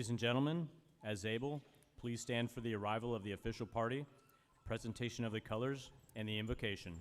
Ladies and gentlemen, as able, please stand for the arrival of the official party, presentation of the colors, and the invocation.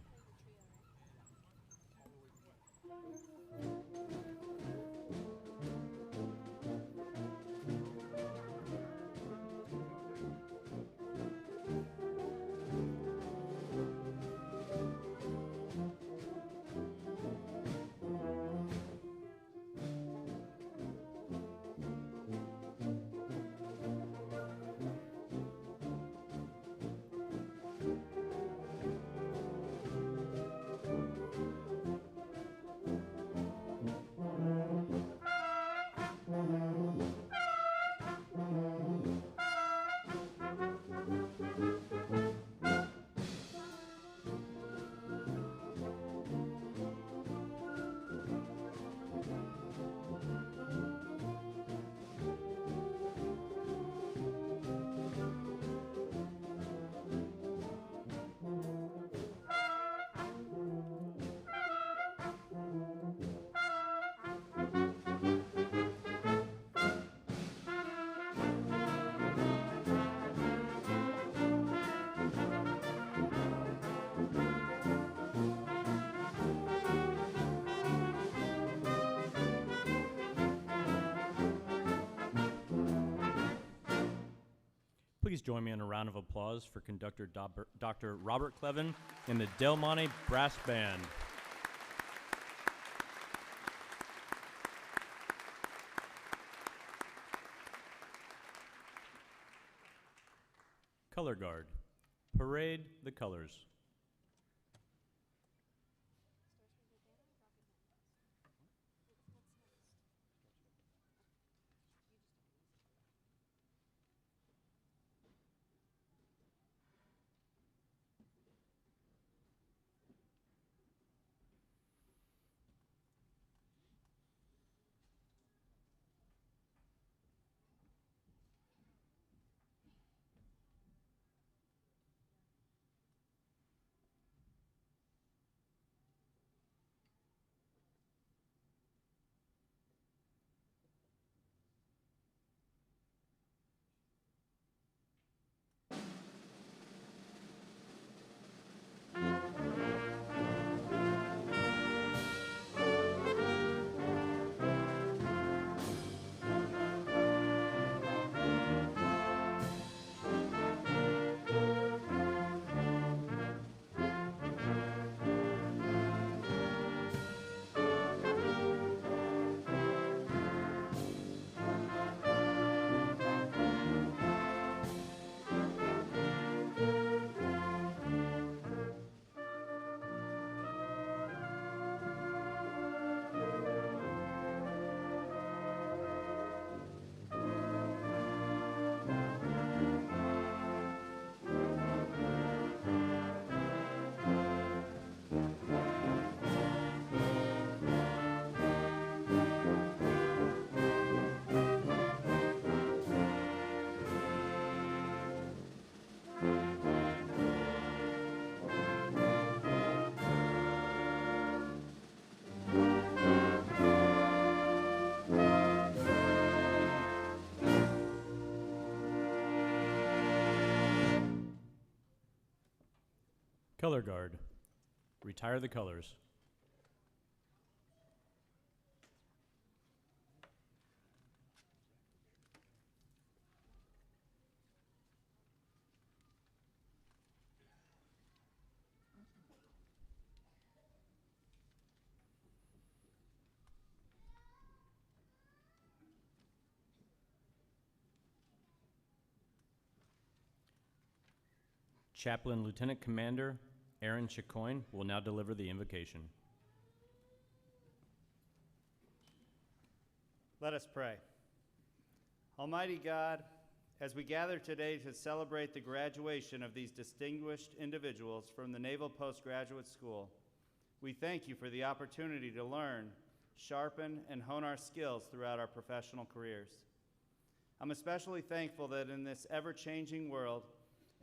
Please join me in a round of applause for conductor Dr. Robert Clevin and the Del Monte Brass Band. Color Guard, parade the colors. Color Guard, retire the colors. Chaplain Lieutenant Commander Aaron Chicoine will now deliver the invocation. Let us pray. Almighty God, as we gather today to celebrate the graduation of these distinguished individuals from the Naval Postgraduate School, we thank you for the opportunity to learn, sharpen, and hone our skills throughout our professional careers. I'm especially thankful that in this ever-changing world,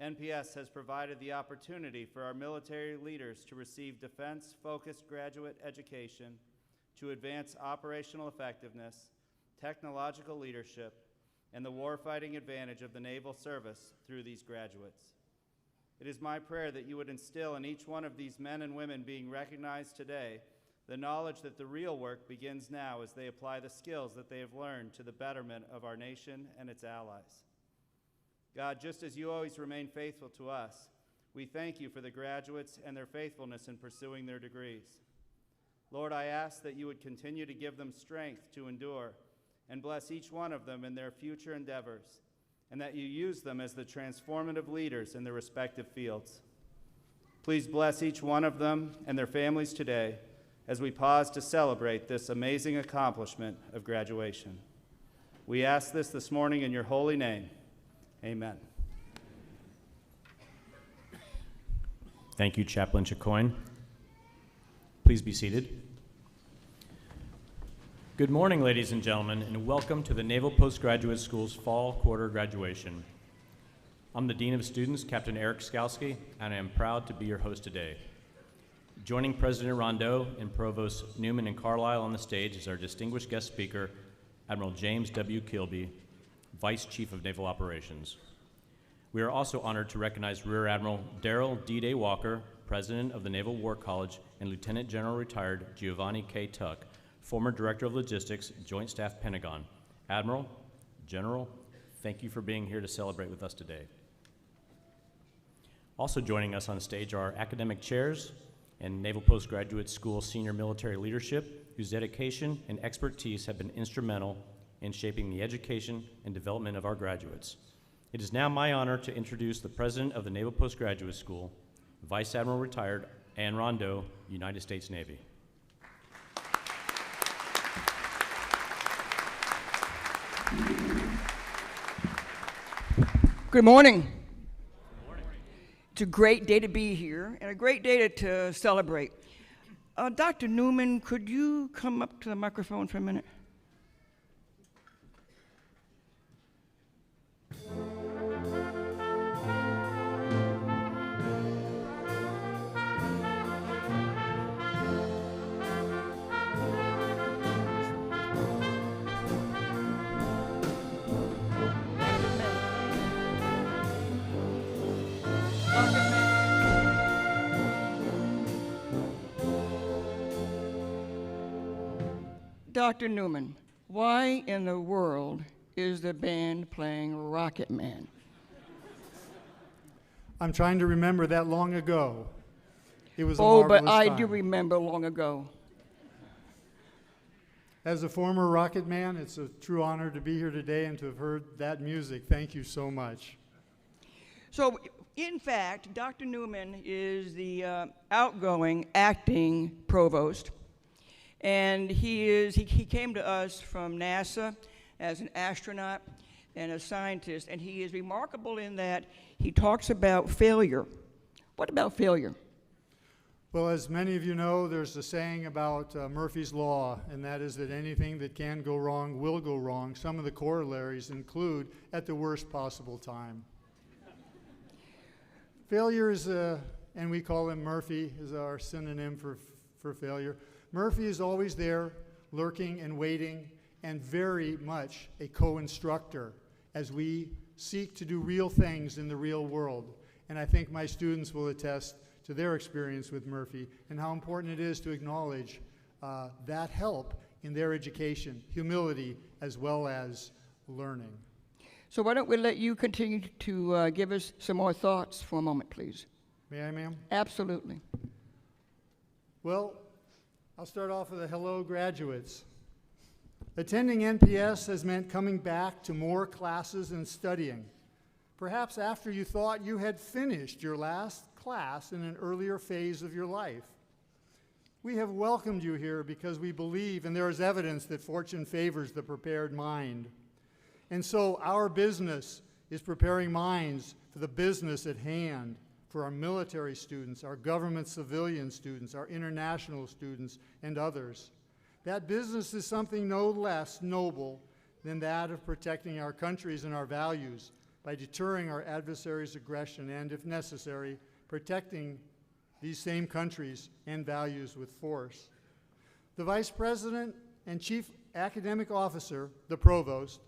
NPS has provided the opportunity for our military leaders to receive defense-focused graduate education to advance operational effectiveness, technological leadership, and the warfighting advantage of the naval service through these graduates. It is my prayer that you would instill in each one of these men and women being recognized today the knowledge that the real work begins now as they apply the skills that they have learned to the betterment of our nation and its allies. God, just as you always remain faithful to us, we thank you for the graduates and their faithfulness in pursuing their degrees. Lord, I ask that you would continue to give them strength to endure and bless each one of them in their future endeavors, and that you use them as the transformative leaders in their respective fields. Please bless each one of them and their families today as we pause to celebrate this amazing accomplishment of graduation. We ask this morning in your holy name. Amen. Thank you, Chaplain Chicoine. Please be seated. Good morning, ladies and gentlemen, and welcome to the Naval Postgraduate School's fall quarter graduation. I'm the Dean of Students, Captain Eric Skalski, and I am proud to be your host today. Joining President Rondeau and Provosts Newman and Carlisle on the stage is our distinguished guest speaker, Admiral James W. Kilby, Vice Chief of Naval Operations. We are also honored to recognize Rear Admiral Darrell D-Day Walker, President of the Naval War College, and Lieutenant General Retired Giovanni K. Tuck, former Director of Logistics, Joint Staff Pentagon. Admiral, General, thank you for being here to celebrate with us today. Also joining us on stage are our academic chairs and Naval Postgraduate School senior military leadership, whose dedication and expertise have been instrumental in shaping the education and development of our graduates. It is now my honor to introduce the President of the Naval Postgraduate School, Vice Admiral Retired Anne Rondeau, United States Navy. Good morning. It's a great day to be here and a great day to celebrate. Dr. Newman, could you come up to the microphone for a minute? Dr. Newman, why in the world is the band playing Rocket Man? I'm trying to remember that long ago. It was a Oh, marvelous but I time. do remember long ago. As a former Rocket Man, it's a true honor to be here today and to have heard that music. Thank you so much. So, in fact, Dr. Newman is the outgoing acting provost. And he came to us from NASA as an astronaut and a scientist, and he is remarkable in that he talks about failure. What about failure? Well, as many of you know, there's a saying about Murphy's Law, and that is that anything that can go wrong will go wrong. Some of the corollaries include at the worst possible time. Failure is, and we call him Murphy, is our synonym for failure. Murphy is always there, lurking and waiting, and very much a co-instructor as we seek to do real things in the real world. And I think my students will attest to their experience with Murphy and how important it is to acknowledge that help in their education, humility as well as learning. So why don't we let you continue to give us some more thoughts for a moment, please? May I, ma'am? Absolutely. Well, I'll start off with a hello, graduates. Attending NPS has meant coming back to more classes and studying. Perhaps after you thought you had finished your last class in an earlier phase of your life. We have welcomed you here because we believe, and there is evidence that fortune favors the prepared mind. And so our business is preparing minds for the business at hand, for our military students, our government civilian students, our international students, and others. That business is something no less noble than that of protecting our countries and our values by deterring our adversaries' aggression and, if necessary, protecting these same countries and values with force. The Vice President and Chief Academic Officer, the Provost,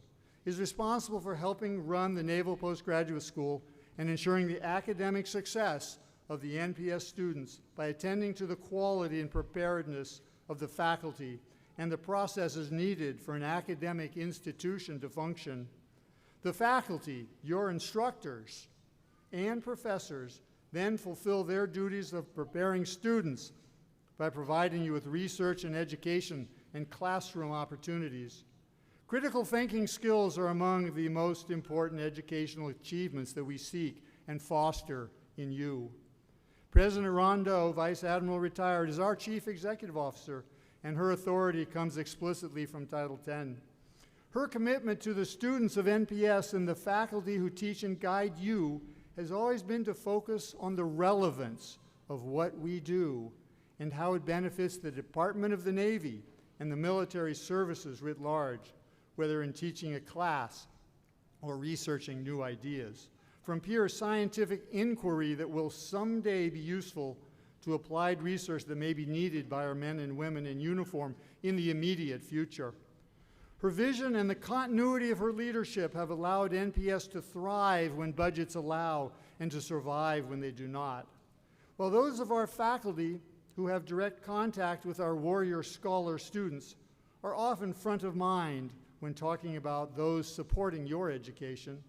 is responsible for helping run the Naval Postgraduate School and ensuring the academic success of the NPS students by attending to the quality and preparedness of the faculty and the processes needed for an academic institution to function. The faculty, your instructors, and professors then fulfill their duties of preparing students by providing you with research and education and classroom opportunities. Critical thinking skills are among the most important educational achievements that we seek and foster in you. President Rondeau, Vice Admiral retired, is our Chief Executive Officer, and her authority comes explicitly from Title X. Her commitment to the students of NPS and the faculty who teach and guide you has always been to focus on the relevance of what we do and how it benefits the Department of the Navy and the military services writ large, whether in teaching a class or researching new ideas. From pure scientific inquiry that will someday be useful to applied research that may be needed by our men and women in uniform in the immediate future. Her vision and the continuity of her leadership have allowed NPS to thrive when budgets allow and to survive when they do not. While those of our faculty who have direct contact with our warrior scholar students are often front of mind when talking about those supporting your education,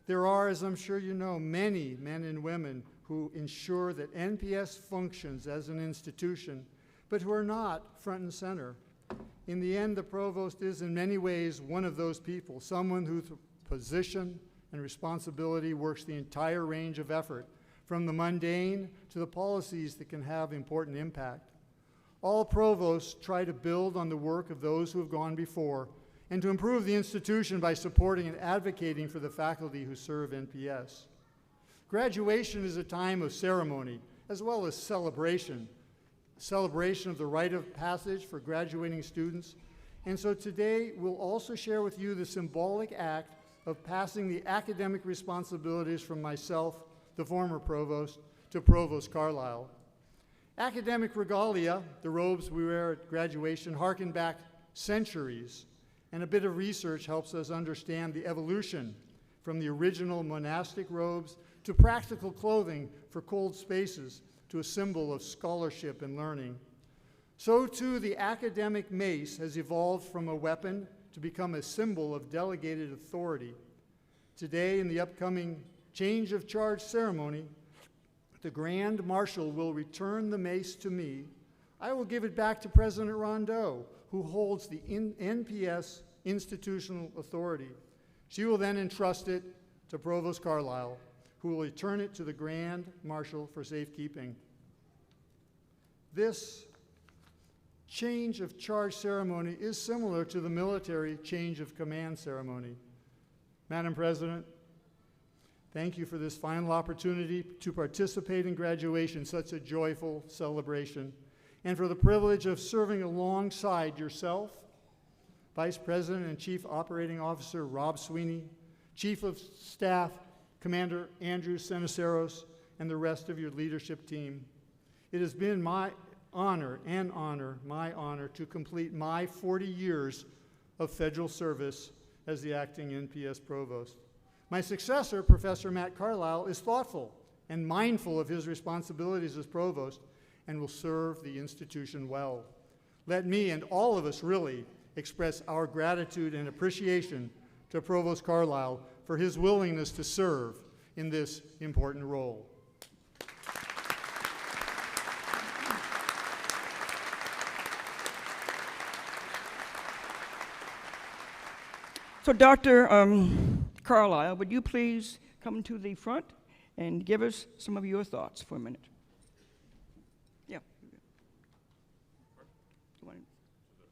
there are, as I'm sure you know, many men and women who ensure that NPS functions as an institution, but who are not front and center. In the end, the provost is in many ways one of those people, someone whose position and responsibility works the entire range of effort, from the mundane to the policies that can have important impact. All provosts try to build on the work of those who have gone before and to improve the institution by supporting and advocating for the faculty who serve NPS. Graduation is a time of ceremony as well as celebration of the rite of passage for graduating students. And so today we'll also share with you the symbolic act of passing the academic responsibilities from myself, the former provost, to Provost Carlisle. Academic regalia, the robes we wear at graduation, harken back centuries, and a bit of research helps us understand the evolution from the original monastic robes to practical clothing for cold spaces to a symbol of scholarship and learning. So too, the academic mace has evolved from a weapon to become a symbol of delegated authority. Today, in the upcoming change of charge ceremony, the Grand Marshal will return the mace to me. I will give it back to President Rondeau, who holds the NPS institutional authority. She will then entrust it to Provost Carlisle, who will return it to the Grand Marshal for safekeeping. This change of charge ceremony is similar to the military change of command ceremony. Madam President, thank you for this final opportunity to participate in graduation, such a joyful celebration, and for the privilege of serving alongside yourself, Vice President and Chief Operating Officer Rob Sweeney, Chief of Staff Commander Andrew Seniceros, and the rest of your leadership team. It has been my honor to complete my 40 years of federal service as the acting NPS provost. My successor, Professor Matt Carlisle, is thoughtful and mindful of his responsibilities as provost and will serve the institution well. Let me and all of us really express our gratitude and appreciation to Provost Carlisle for his willingness to serve in this important role. So Dr. Carlisle, would you please come to the front and give us some of your thoughts for a minute? Yeah.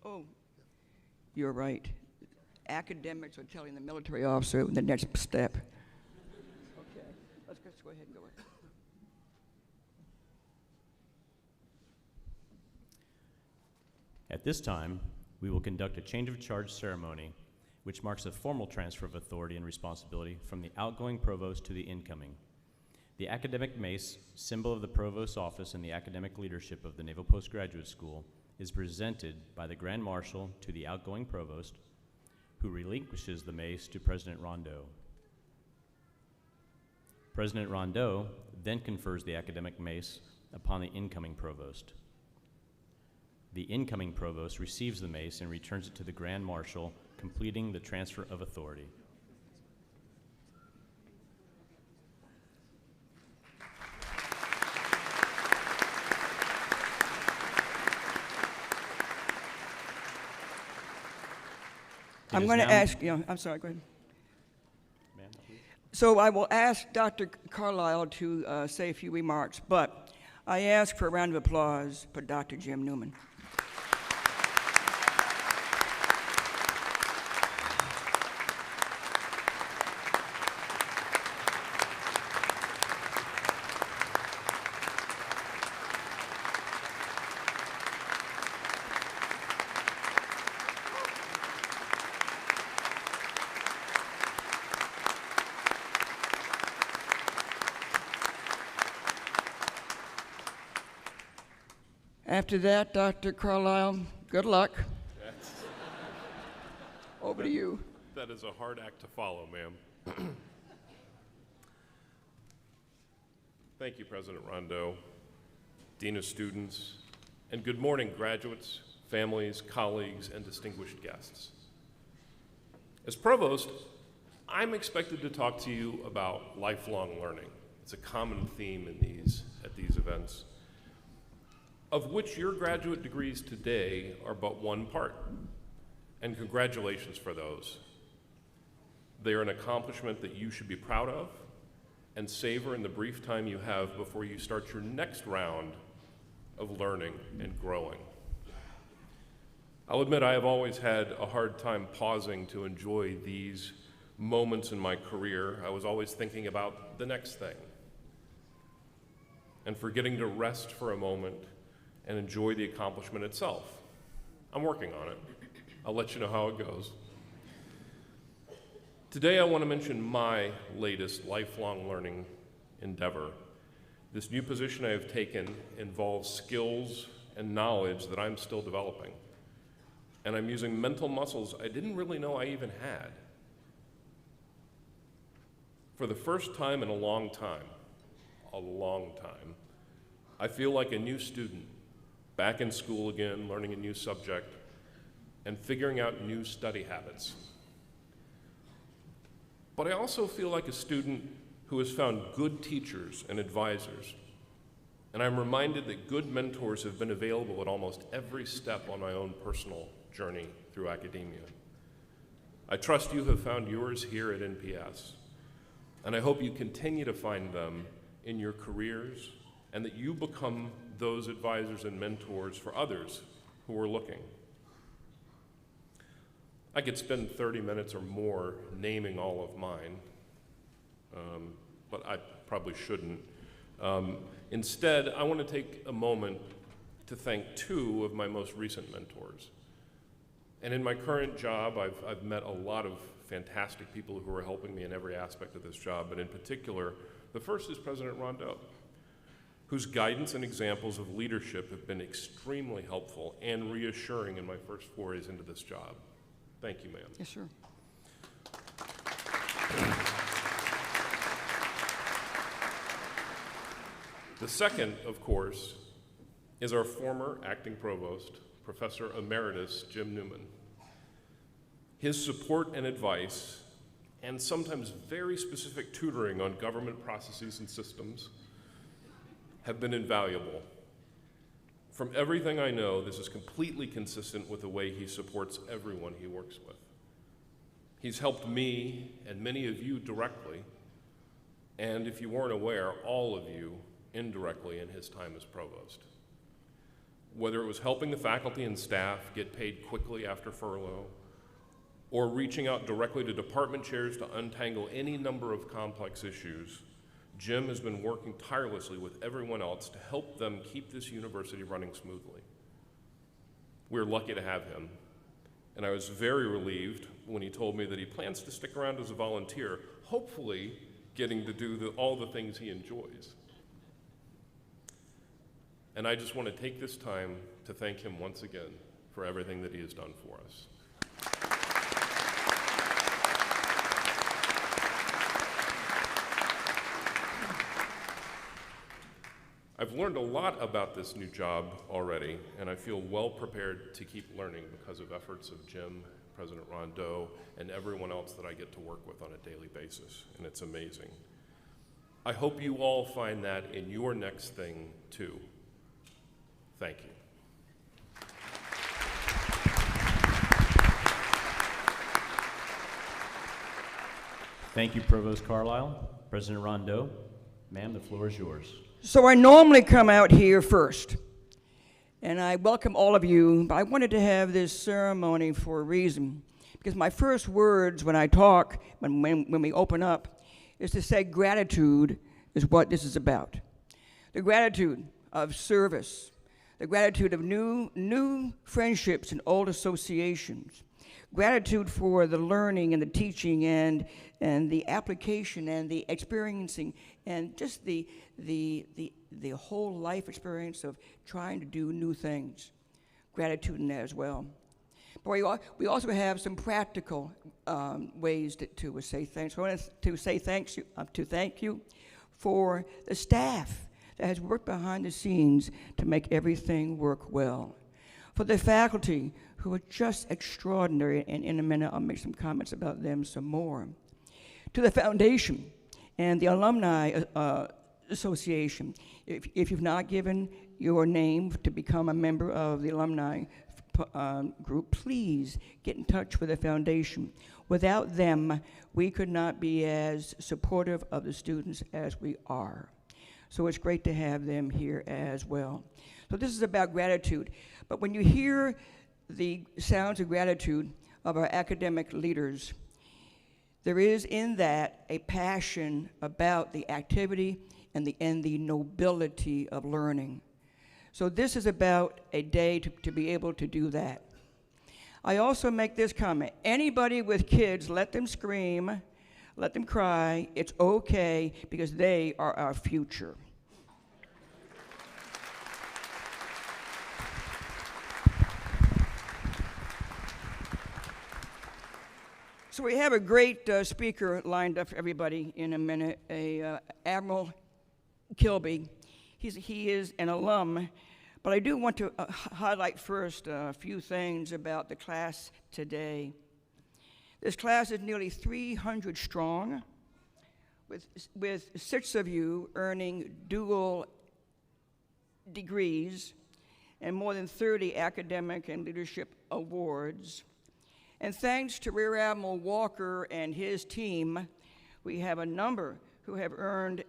Oh, you're right. Academics are telling the military officer the next step. Okay, let's just go ahead and go ahead. At this time, we will conduct a change of charge ceremony, which marks a formal transfer of authority and responsibility from the outgoing provost to the incoming. The academic mace, symbol of the provost's office and the academic leadership of the Naval Postgraduate School, is presented by the Grand Marshal to the outgoing provost. who relinquishes the mace to President Rondeau. President Rondeau then confers the academic mace upon the incoming provost. The incoming provost receives the mace and returns it to the Grand Marshal, completing the transfer of authority. I'm going to ask, I'm sorry, go ahead. Ma'am, please. So I will ask Dr. Carlisle to say a few remarks, but I ask for a round of applause for Dr. Jim Newman. After that, Dr. Carlisle, good luck. Over to you. That is a hard act to follow, ma'am. Thank you, President Rondeau, Dean of Students, and good morning, graduates, families, colleagues, and distinguished guests. As Provost, I'm expected to talk to you about lifelong learning. It's a common theme at these events, of which your graduate degrees today are but one part, and congratulations for those. They are an accomplishment that you should be proud of and savor in the brief time you have before you start your next round of learning and growing. I'll admit I have always had a hard time pausing to enjoy these moments in my career. I was always thinking about the next thing and forgetting to rest for a moment and enjoy the accomplishment itself. I'm working on it. I'll let you know how it goes. Today I want to mention my latest lifelong learning endeavor. This new position I have taken involves skills and knowledge that I'm still developing. And I'm using mental muscles I didn't really know I even had. For the first time in a long time, I feel like a new student, back in school again, learning a new subject, and figuring out new study habits. But I also feel like a student who has found good teachers and advisors, and I'm reminded that good mentors have been available at almost every step on my own personal journey through academia. I trust you have found yours here at NPS, and I hope you continue to find them in your careers and that you become those advisors and mentors for others who are looking. I could spend 30 minutes or more naming all of mine, but I probably shouldn't. Instead, I want to take a moment to thank two of my most recent mentors. And in my current job, I've met a lot of fantastic people who are helping me in every aspect of this job, but in particular, the first is President Rondeau, whose guidance and examples of leadership have been extremely helpful and reassuring in my first forays into this job. Thank you, ma'am. Yes, sir. The second, of course, is our former acting provost, Professor Emeritus Jim Newman. His support and advice, and sometimes very specific tutoring on government processes and systems, have been invaluable. From everything I know, this is completely consistent with the way he supports everyone he works with. He's helped me and many of you directly, and if you weren't aware, all of you indirectly in his time as provost. Whether it was helping the faculty and staff get paid quickly after furlough, or reaching out directly to department chairs to untangle any number of complex issues, Jim has been working tirelessly with everyone else to help them keep this university running smoothly. We're lucky to have him, and I was very relieved when he told me that he plans to stick around as a volunteer, hopefully getting to do all the things he enjoys. And I just want to take this time to thank him once again for everything that he has done for us. I've learned a lot about this new job already, and I feel well prepared to keep learning because of efforts of Jim, President Rondeau, and everyone else that I get to work with on a daily basis, and it's amazing. I hope you all find that in your next thing, too. Thank you. Thank you, Provost Carlisle. President Rondeau, ma'am, the floor is yours. So I normally come out here first, and I welcome all of you, but I wanted to have this ceremony for a reason, because my first words when I talk, when we open up, is to say gratitude is what this is about. The gratitude of service, the gratitude of new friendships and old associations, gratitude for the learning and the teaching and the application and the experiencing and just the whole life experience of trying to do new things. Gratitude in that as well. But we also have some practical ways to say thanks. So I want to say thank you for the staff that has worked behind the scenes to make everything work well. For the faculty who are just extraordinary, and in a minute I'll make some comments about them some more. To the foundation and the alumni association. If you've not given your name to become a member of the alumni group, please get in touch with the foundation. Without them, we could not be as supportive of the students as we are. So it's great to have them here as well. So this is about gratitude. But when you hear the sounds of gratitude of our academic leaders, there is in that a passion about the activity and the nobility of learning. So this is about a day to be able to do that. I also make this comment: anybody with kids, let them scream, let them cry. It's okay, because they are our future. So we have a great speaker lined up for everybody in a minute, Admiral Kilby. He is an alum, but I do want to highlight first a few things about the class today. This class is nearly 300 strong, with 6 of you earning dual degrees and more than 30 academic and leadership awards. And thanks to Rear Admiral Walker and his team, we have a number who have earned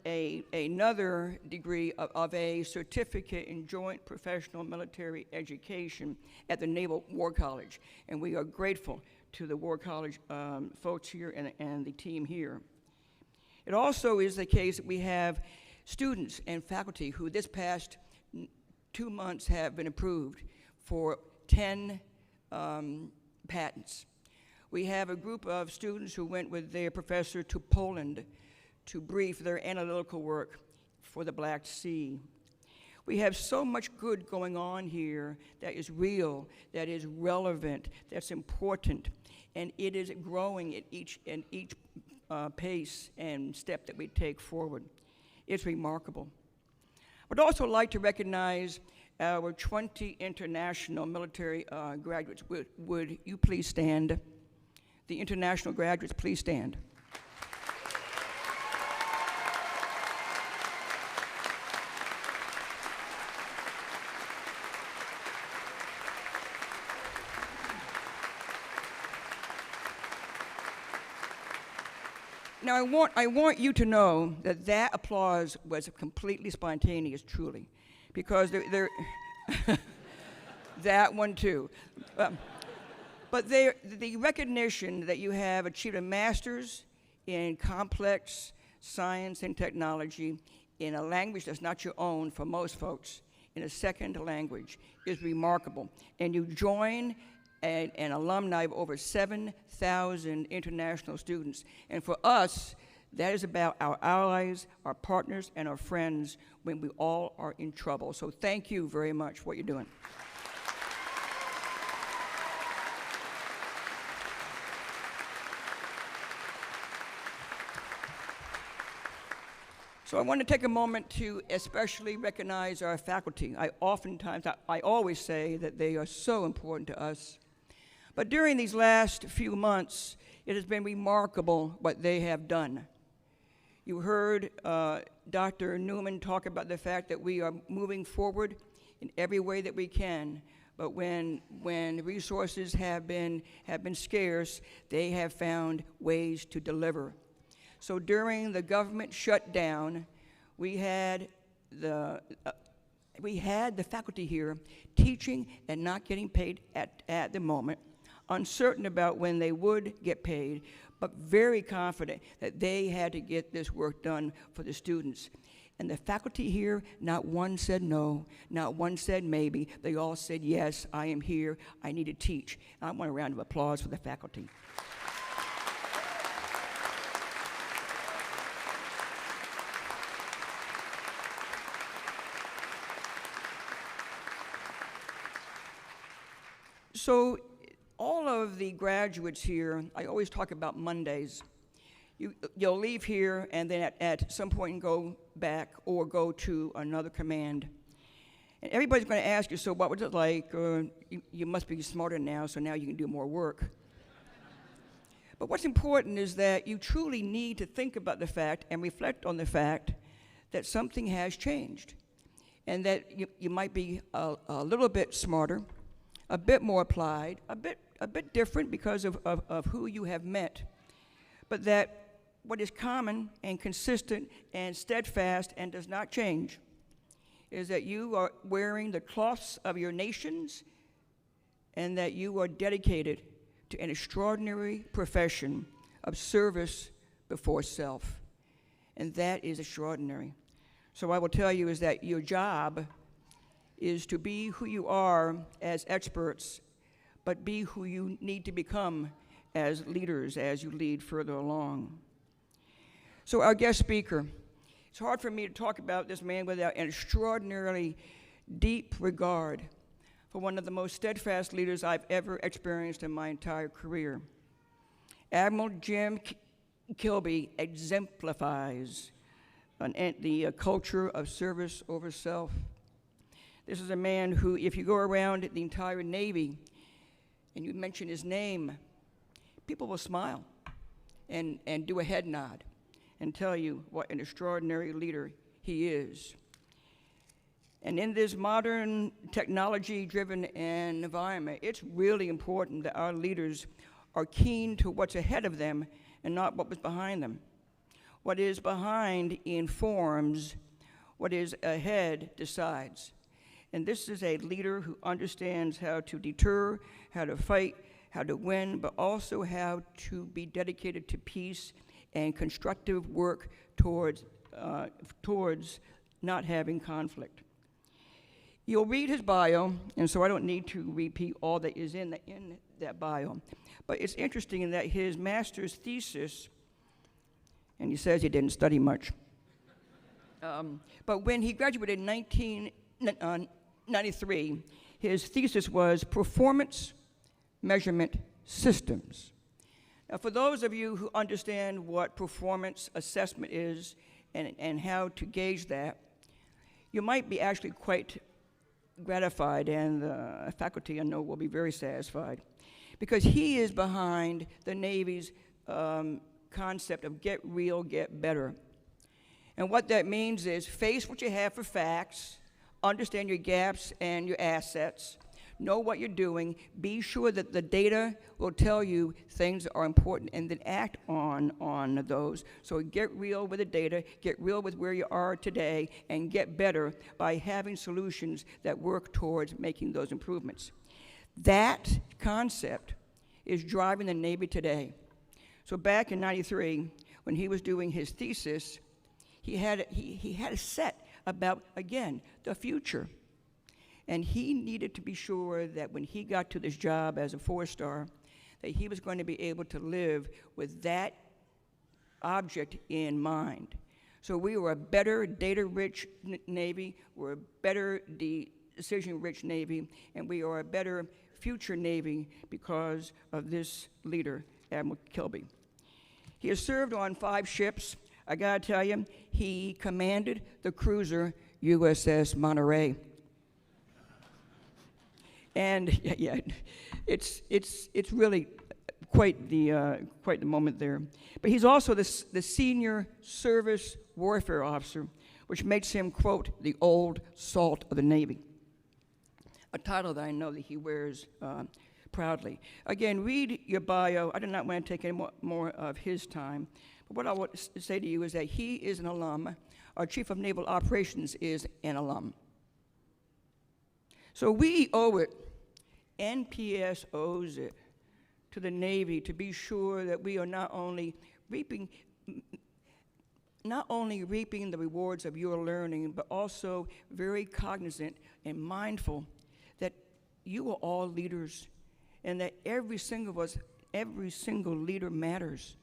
another degree of a certificate in joint professional military education at the Naval War College. And we are grateful to the War College folks here and the team here. It also is the case that we have students and faculty who this past 2 months have been approved for 10 patents. We have a group of students who went with their professor to Poland to brief their analytical work for the Black Sea. We have so much good going on here that is real, that is relevant, that's important, and it is growing at each pace and step that we take forward. It's remarkable. I'd also like to recognize our 20 international military graduates. Would you please stand? The international graduates, please stand. Now, I want you to know that that applause was completely spontaneous, truly, because that one too. But the recognition that you have achieved a master's in complex science and technology in a language that's not your own for most folks, in a second language, is remarkable. And you join an alumni of over 7,000 international students. And for us, that is about our allies, our partners, and our friends when we all are in trouble. So thank you very much for what you're doing. So I want to take a moment to especially recognize our faculty. I always say that they are so important to us. But during these last few months, it has been remarkable what they have done. You heard Dr. Newman talk about the fact that we are moving forward in every way that we can. But when resources have been scarce, they have found ways to deliver. So during the government shutdown, we had the faculty here teaching and not getting paid at the moment, uncertain about when they would get paid, but very confident that they had to get this work done for the students. And the faculty here, not one said no, not one said maybe. They all said, yes, I am here, I need to teach. I want a round of applause for the faculty. So all of the graduates here, I always talk about Mondays. You'll leave here and then at some point go back or go to another command. And everybody's going to ask you, so what was it like? You must be smarter now, so now you can do more work. But what's important is that you truly need to think about the fact and reflect on the fact that something has changed and that you might be a little bit smarter, a bit more applied, a bit different because of who you have met, but that what is common and consistent and steadfast and does not change is that you are wearing the cloths of your nations and that you are dedicated to an extraordinary profession of service before self. And that is extraordinary. So I will tell you is that your job is to be who you are as experts, but be who you need to become as leaders as you lead further along. So our guest speaker, it's hard for me to talk about this man without an extraordinarily deep regard for one of the most steadfast leaders I've ever experienced in my entire career. Admiral Jim Kilby exemplifies the culture of service over self. This is a man who, if you go around the entire Navy and you mention his name, people will smile and do a head nod and tell you what an extraordinary leader he is. And in this modern technology-driven environment, it's really important that our leaders are keen to what's ahead of them and not what was behind them. What is behind informs, what is ahead decides. And this is a leader who understands how to deter, how to fight, how to win, but also how to be dedicated to peace and constructive work towards not having conflict. You'll read his bio, and so I don't need to repeat all that is in that bio. But it's interesting in that his master's thesis, and he says he didn't study much, but when he graduated in 1993, his thesis was Performance Measurement Systems. Now, for those of you who understand what performance assessment is and how to gauge that, you might be actually quite gratified, and the faculty I know will be very satisfied, because he is behind the Navy's concept of get real, get better. And what that means is face what you have for facts, understand your gaps and your assets, know what you're doing, be sure that the data will tell you things are important, and then act on those. So get real with the data, get real with where you are today, and get better by having solutions that work towards making those improvements. That concept is driving the Navy today. So back in '93, when he was doing his thesis, he had a set about, again, the future. And he needed to be sure that when he got to this job as a 4-star, that he was going to be able to live with that object in mind. So we were a better data-rich Navy, we're a better decision-rich Navy, and we are a better future Navy because of this leader, Admiral Kilby. He has served on 5 ships, I gotta tell you, he commanded the cruiser USS Monterey. And yeah, it's really quite the moment there. But he's also the senior service warfare officer, which makes him, quote, the old salt of the Navy, a title that I know that he wears proudly. Again, read your bio. I do not want to take any more of his time. But what I want to say to you is that he is an alum. Our Chief of Naval Operations is an alum. So we owe it, NPS owes it to the Navy to be sure that we are not only reaping the rewards of your learning, but also very cognizant and mindful that you are all leaders, and that every single leader matters,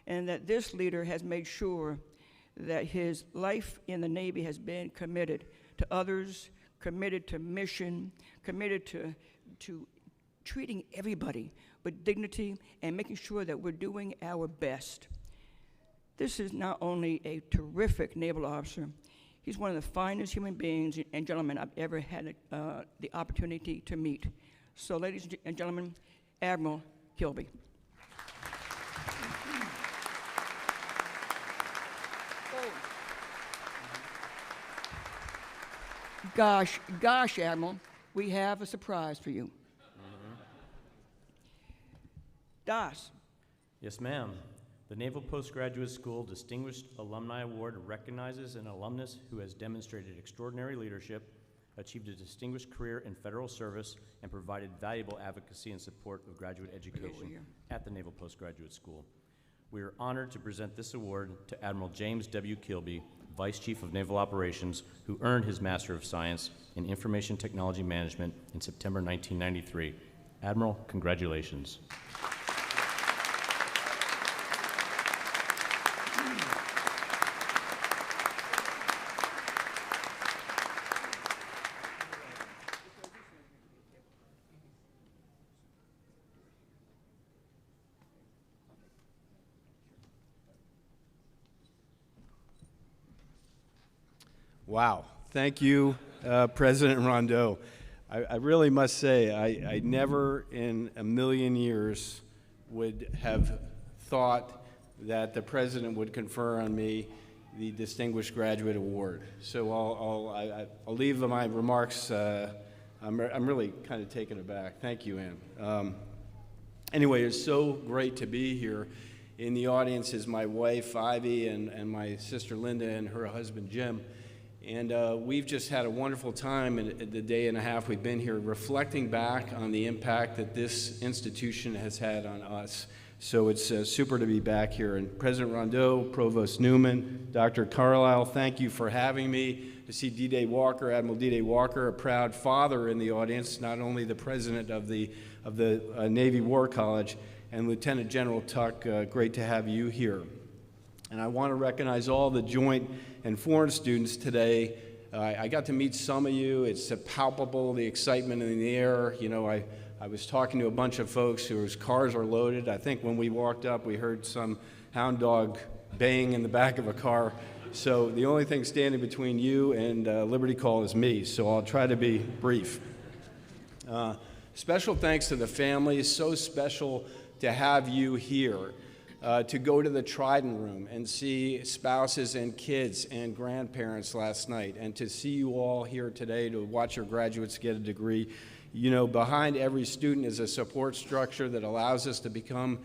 and that this leader has made sure that his life in the Navy has been committed to others, committed to mission, committed to treating everybody with dignity and making sure that we're doing our best. This is not only a terrific naval officer, he's one of the finest human beings and gentlemen I've ever had the opportunity to meet. So, ladies and gentlemen, Admiral Kilby. Gosh, Admiral, we have a surprise for you. Das. Yes, ma'am. The Naval Postgraduate School Distinguished Alumni Award recognizes an alumnus who has demonstrated extraordinary leadership, achieved a distinguished career in federal service, and provided valuable advocacy and support of graduate education at the Naval Postgraduate School. We are honored to present this award to Admiral James W. Kilby, Vice Chief of Naval Operations, who earned his Master of Science in Information Technology Management in September 1993. Admiral, congratulations. Wow. Thank you, President Rondeau. I really must say, I never in a million years would have thought that the President would confer on me the Distinguished Graduate Award. So I'll leave my remarks. I'm really kind of taken aback. Thank you, Ann. Anyway, it's so great to be here. In the audience is my wife, Ivy, and my sister, Linda, and her husband, Jim. And we've just had a wonderful time in the day and a half we've been here reflecting back on the impact that this institution has had on us. So it's super to be back here. And President Rondeau, Provost Newman, Dr. Carlisle, thank you for having me. To see D-Day Walker, Admiral D-Day Walker, a proud father in the audience, not only the president of the Navy War College, and Lieutenant General Tuck, great to have you here. And I want to recognize all the joint and foreign students today. I got to meet some of you. It's palpable, the excitement in the air. You know, I was talking to a bunch of folks whose cars are loaded. I think when we walked up, we heard some hound dog baying in the back of a car. So the only thing standing between you and Liberty Call is me, so I'll try to be brief. Special thanks to the families. So special to have you here. To go to the Trident Room and see spouses and kids and grandparents last night, and to see you all here today to watch your graduates get a degree. You know, behind every student is a support structure that allows us to become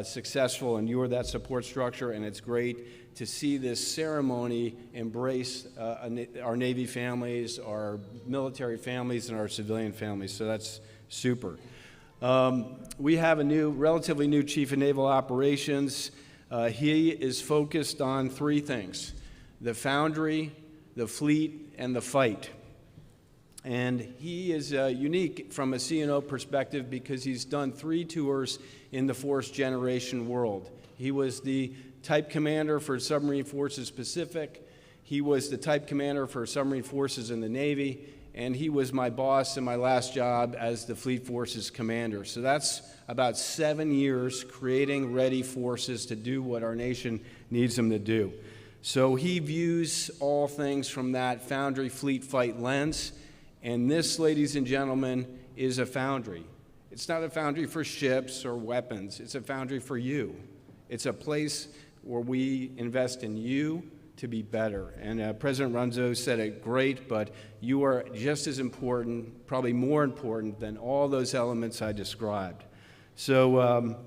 successful, and you are that support structure, and it's great to see this ceremony embrace our Navy families, our military families, and our civilian families, so that's super. We have a relatively new Chief of Naval Operations. He is focused on three things: the foundry, the fleet, and the fight. And he is unique from a C&O perspective because he's done 3 tours in the Force Generation world. He was the Type Commander for Submarine Forces Pacific. He was the Type Commander for Submarine Forces in the Navy. and he was my boss in my last job as the Fleet Forces commander. So that's about 7 years creating ready forces to do what our nation needs them to do. So he views all things from that foundry fleet fight lens, and this, ladies and gentlemen, is a foundry. It's not a foundry for ships or weapons. It's a foundry for you. It's a place where we invest in you to be better. And President Rondeau said it great, but you are just as important, probably more important than all those elements I described. So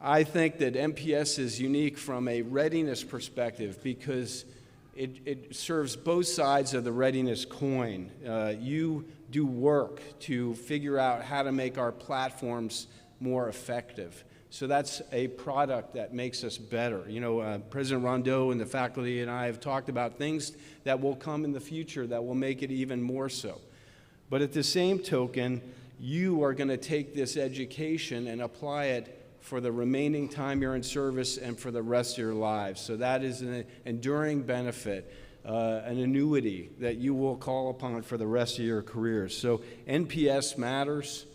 I think that MPS is unique from a readiness perspective because it serves both sides of the readiness coin. You do work to figure out how to make our platforms more effective. So that's a product that makes us better. You know, President Rondeau and the faculty and I have talked about things that will come in the future that will make it even more so. But at the same token, you are going to take this education and apply it for the remaining time you're in service and for the rest of your lives. So that is an enduring benefit, an annuity that you will call upon for the rest of your careers. So NPS matters.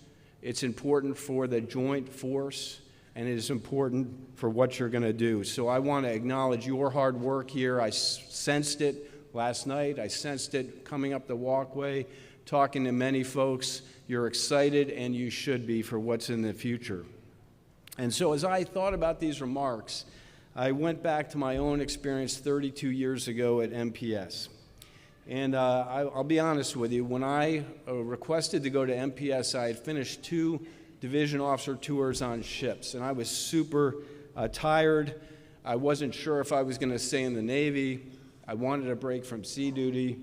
It's important for the joint force, and it is important for what you're going to do. So I want to acknowledge your hard work here. I sensed it last night. I sensed it coming up the walkway, talking to many folks. You're excited, and you should be, for what's in the future. And so as I thought about these remarks, I went back to my own experience 32 years ago at MPS. And I'll be honest with you, when I requested to go to MPS, I had finished 2 division officer tours on ships, and I was super tired. I wasn't sure if I was going to stay in the Navy. I wanted a break from sea duty,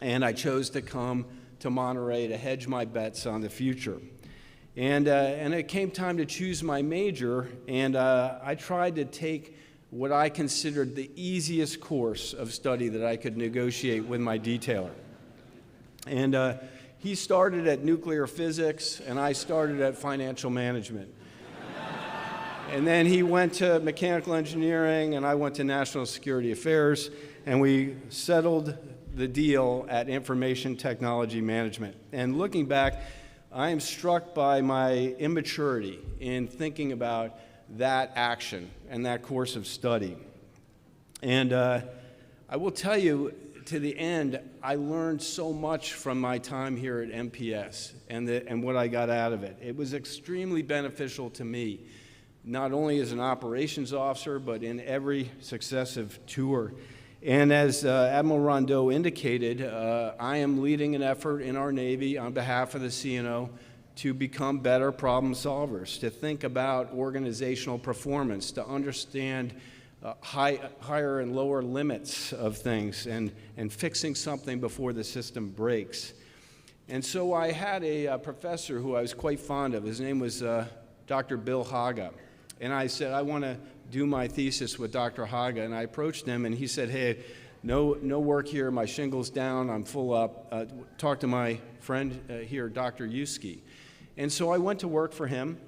and I chose to come to Monterey to hedge my bets on the future. And it came time to choose my major, and I tried to take what I considered the easiest course of study that I could negotiate with my detailer. And he started at nuclear physics, and I started at financial management. And then he went to mechanical engineering, and I went to national security affairs, and we settled the deal at information technology management. And looking back, I am struck by my immaturity in thinking about that action and that course of study. And I will tell you, to the end, I learned so much from my time here at MPS and what I got out of it. It was extremely beneficial to me, not only as an operations officer, but in every successive tour. And as Admiral Rondeau indicated, I am leading an effort in our Navy on behalf of the CNO to become better problem solvers, to think about organizational performance, to understand higher and lower limits of things, and fixing something before the system breaks. And so I had a professor who I was quite fond of. His name was Dr. Bill Haga. And I said, I want to do my thesis with Dr. Haga, and I approached him, and he said, hey, no work here, my shingle's down, I'm full up. Talk to my friend here, Dr. Yuski. And so I went to work for him,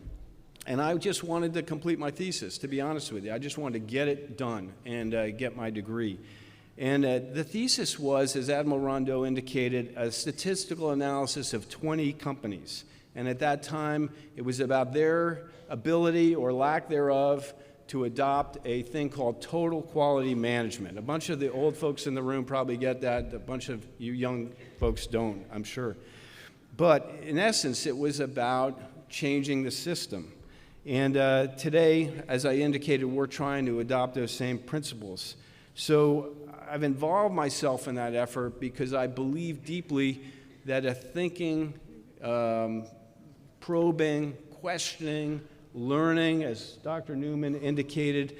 and I just wanted to complete my thesis, to be honest with you. I just wanted to get it done and get my degree. And the thesis was, as Admiral Rondeau indicated, a statistical analysis of 20 companies. And at that time, it was about their ability or lack thereof to adopt a thing called total quality management. A bunch of the old folks in the room probably get that. A bunch of you young folks don't, I'm sure. But in essence, it was about changing the system. And today, as I indicated, we're trying to adopt those same principles. So I've involved myself in that effort because I believe deeply that a thinking, probing, questioning, learning, as Dr. Newman indicated,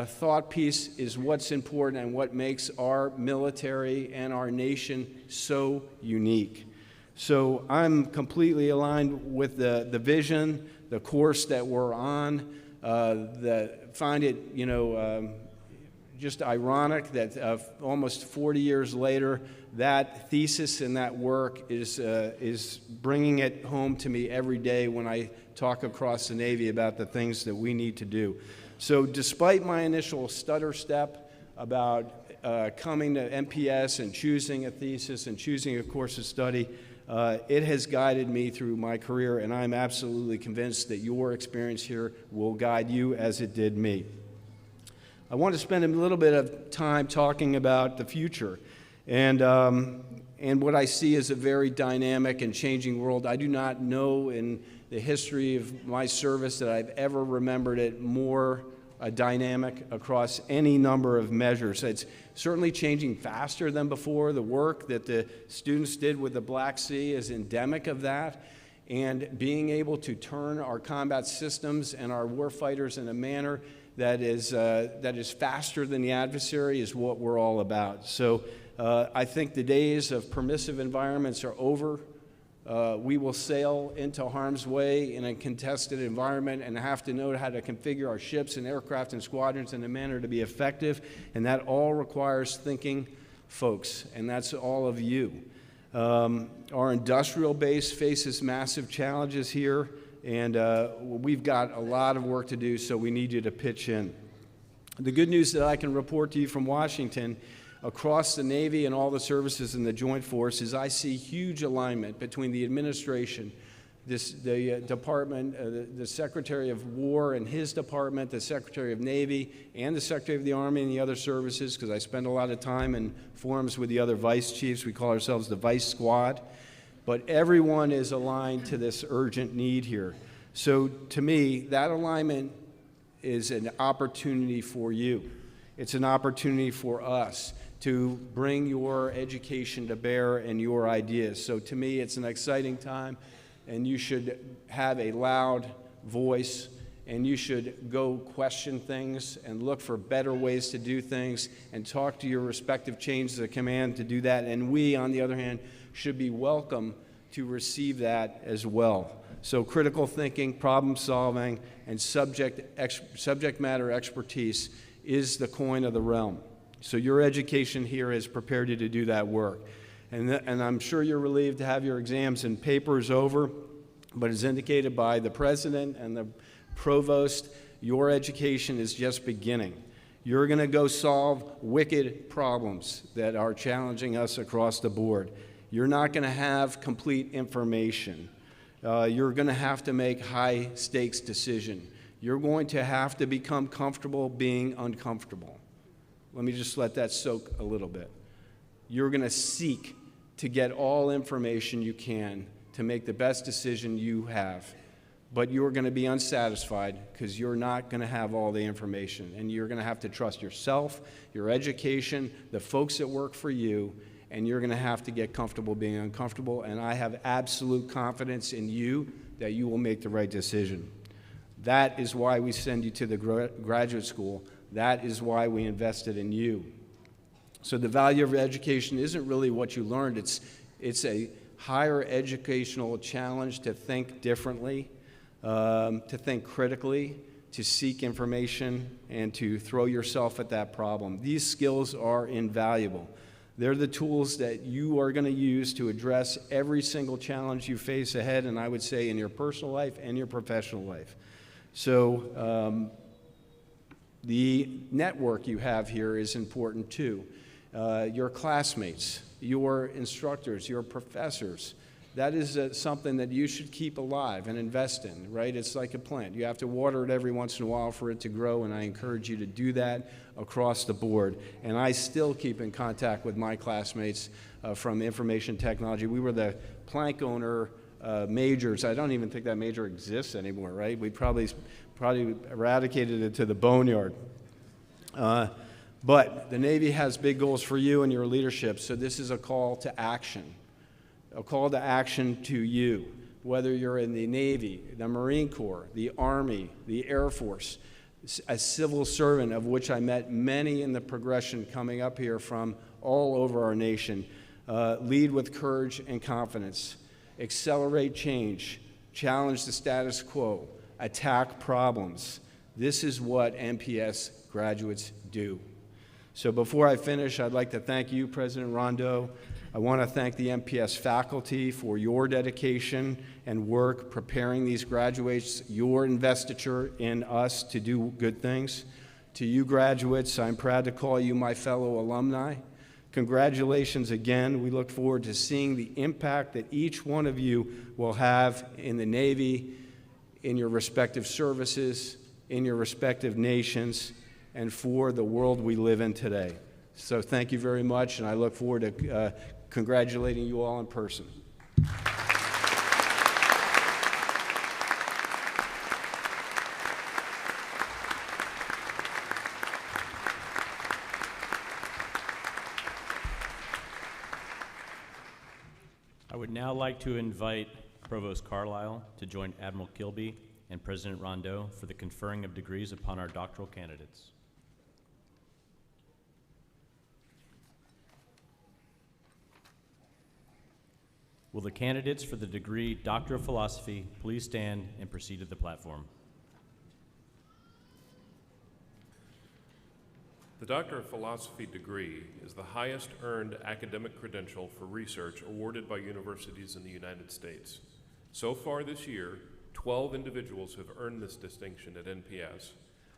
thought piece is what's important and what makes our military and our nation so unique. So I'm completely aligned with the vision, the course that we're on. Find it, just ironic that almost 40 years later, that thesis and that work is bringing it home to me every day when I talk across the Navy about the things that we need to do. So despite my initial stutter step about coming to MPS and choosing a thesis and choosing a course of study, it has guided me through my career, and I'm absolutely convinced that your experience here will guide you as it did me. I want to spend a little bit of time talking about the future and what I see as a very dynamic and changing world. I do not know in the history of my service that I've ever remembered it more dynamic across any number of measures. It's certainly changing faster than before. The work that the students did with the Black Sea is endemic of that. And being able to turn our combat systems and our warfighters in a manner that is faster than the adversary is what we're all about. So I think the days of permissive environments are over. We will sail into harm's way in a contested environment and have to know how to configure our ships and aircraft and squadrons in a manner to be effective, and that all requires thinking folks, and that's all of you. Our industrial base faces massive challenges here, and we've got a lot of work to do, so we need you to pitch in. The good news that I can report to you from Washington across the Navy and all the services in the Joint Force is I see huge alignment between the administration, the department, the Secretary of War and his department, the Secretary of Navy, and the Secretary of the Army and the other services, because I spend a lot of time in forums with the other vice chiefs. We call ourselves the Vice Squad. But everyone is aligned to this urgent need here. So to me, that alignment is an opportunity for you. It's an opportunity for us to bring your education to bear and your ideas. So to me, it's an exciting time, and you should have a loud voice, and you should go question things and look for better ways to do things and talk to your respective chains of command to do that. And we, on the other hand, should be welcome to receive that as well. So critical thinking, problem solving, and subject matter expertise is the coin of the realm. So your education here has prepared you to do that work. And I'm sure you're relieved to have your exams and papers over, but as indicated by the president and the provost, your education is just beginning. You're going to go solve wicked problems that are challenging us across the board. You're not going to have complete information. You're going to have to make high-stakes decisions. You're going to have to become comfortable being uncomfortable. Let me just let that soak a little bit. You're going to seek to get all information you can to make the best decision you have, but you're going to be unsatisfied because you're not going to have all the information, and you're going to have to trust yourself, your education, the folks that work for you, and you're going to have to get comfortable being uncomfortable, and I have absolute confidence in you that you will make the right decision. That is why we send you to the graduate school. That is why we invested in you. So the value of education isn't really what you learned. It's a higher educational challenge to think differently, to think critically, to seek information, and to throw yourself at that problem. These skills are invaluable. They're the tools that you are going to use to address every single challenge you face ahead, and I would say in your personal life and your professional life. So the network you have here is important too. Your classmates, your instructors, your professors, that is something that you should keep alive and invest in, right? It's like a plant. You have to water it every once in a while for it to grow, and I encourage you to do that across the board. And I still keep in contact with my classmates from information technology. We were the plank owner majors. I don't even think that major exists anymore, right? We probably eradicated it to the boneyard. But the Navy has big goals for you and your leadership, so this is a call to action. A call to action to you, whether you're in the Navy, the Marine Corps, the Army, the Air Force, a civil servant, of which I met many in the progression coming up here from all over our nation. Lead with courage and confidence. Accelerate change. Challenge the status quo. Attack problems. This is what MPS graduates do. So before I finish, I'd like to thank you, President Rondeau. I want to thank the MPS faculty for your dedication and work preparing these graduates, your investiture in us to do good things. To you graduates, I'm proud to call you my fellow alumni. Congratulations again. We look forward to seeing the impact that each one of you will have in the Navy, in your respective services, in your respective nations, and for the world we live in today. So thank you very much, and I look forward to congratulating you all in person. I would now like to invite Provost Carlisle to join Admiral Kilby and President Rondeau for the conferring of degrees upon our doctoral candidates. Will the candidates for the degree Doctor of Philosophy please stand and proceed to the platform? The Doctor of Philosophy degree is the highest earned academic credential for research awarded by universities in the United States. So far this year, 12 individuals have earned this distinction at NPS,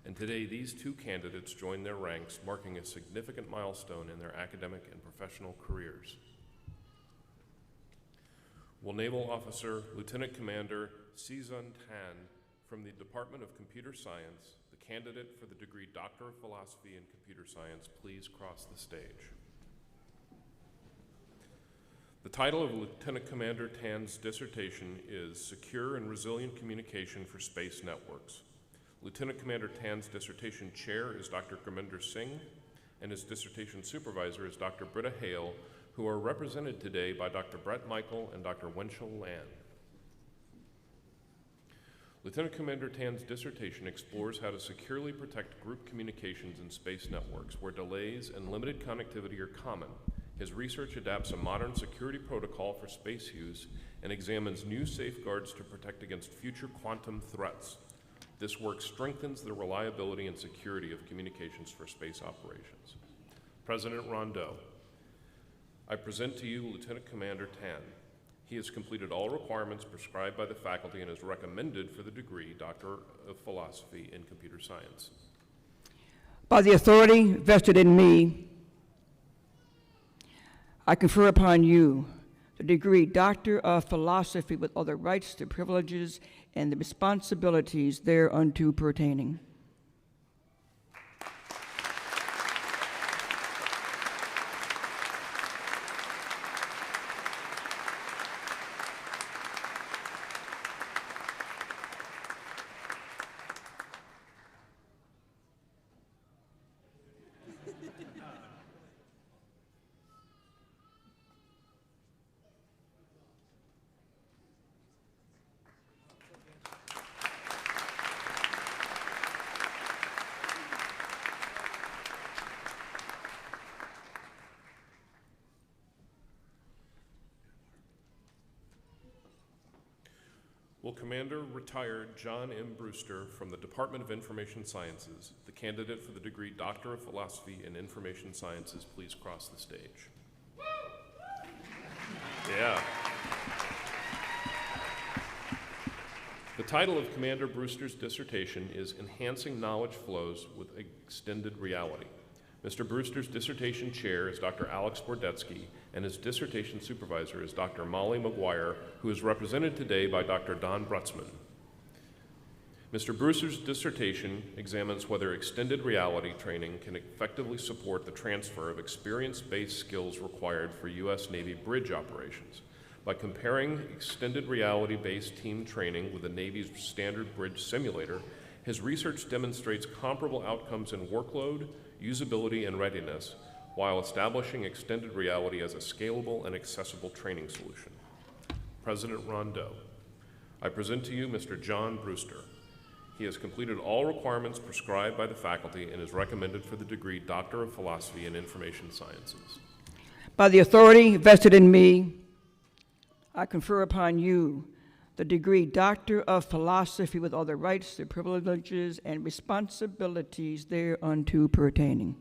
and today these two candidates join their ranks, marking a significant milestone in their academic and professional careers. Will Naval Officer Lieutenant Commander Season Tan from the Department of Computer Science, the candidate for the degree Doctor of Philosophy in Computer Science, please cross the stage. The title of Lieutenant Commander Tan's dissertation is Secure and Resilient Communication for Space Networks. Lieutenant Commander Tan's dissertation chair is Dr. Gurminder Singh, and his dissertation supervisor is Dr. Britta Hale, who are represented today by Dr. Brett Michael and Dr. Wenchel Lan. Lieutenant Commander Tan's dissertation explores how to securely protect group communications in space networks where delays and limited connectivity are common. His research adapts a modern security protocol for space use and examines new safeguards to protect against future quantum threats. This work strengthens the reliability and security of communications for space operations. President Rondeau, I present to you Lieutenant Commander Tan. He has completed all requirements prescribed by the faculty and is recommended for the degree Doctor of Philosophy in Computer Science. By the authority vested in me, I confer upon you the degree Doctor of Philosophy with all the rights, the privileges, and the responsibilities thereunto pertaining. Will Commander Retired John M. Brewster from the Department of Information Sciences, the candidate for the degree Doctor of Philosophy in Information Sciences, please cross the stage? Yeah. The title of Commander Brewster's dissertation is Enhancing Knowledge Flows with Extended Reality. Mr. Brewster's dissertation chair is Dr. Alex Bordetsky, and his dissertation supervisor is Dr. Molly McGuire, who is represented today by Dr. Don Brutzman. Mr. Brewster's dissertation examines whether extended reality training can effectively support the transfer of experience-based skills required for U.S. Navy bridge operations. By comparing extended reality-based team training with the Navy's standard bridge simulator, his research demonstrates comparable outcomes in workload, usability, and readiness, while establishing extended reality as a scalable and accessible training solution. President Rondeau, I present to you Mr. John Brewster. He has completed all requirements prescribed by the faculty and is recommended for the degree Doctor of Philosophy in Information Sciences. By the authority vested in me, I confer upon you the degree Doctor of Philosophy with all the rights, the privileges, and responsibilities thereunto pertaining.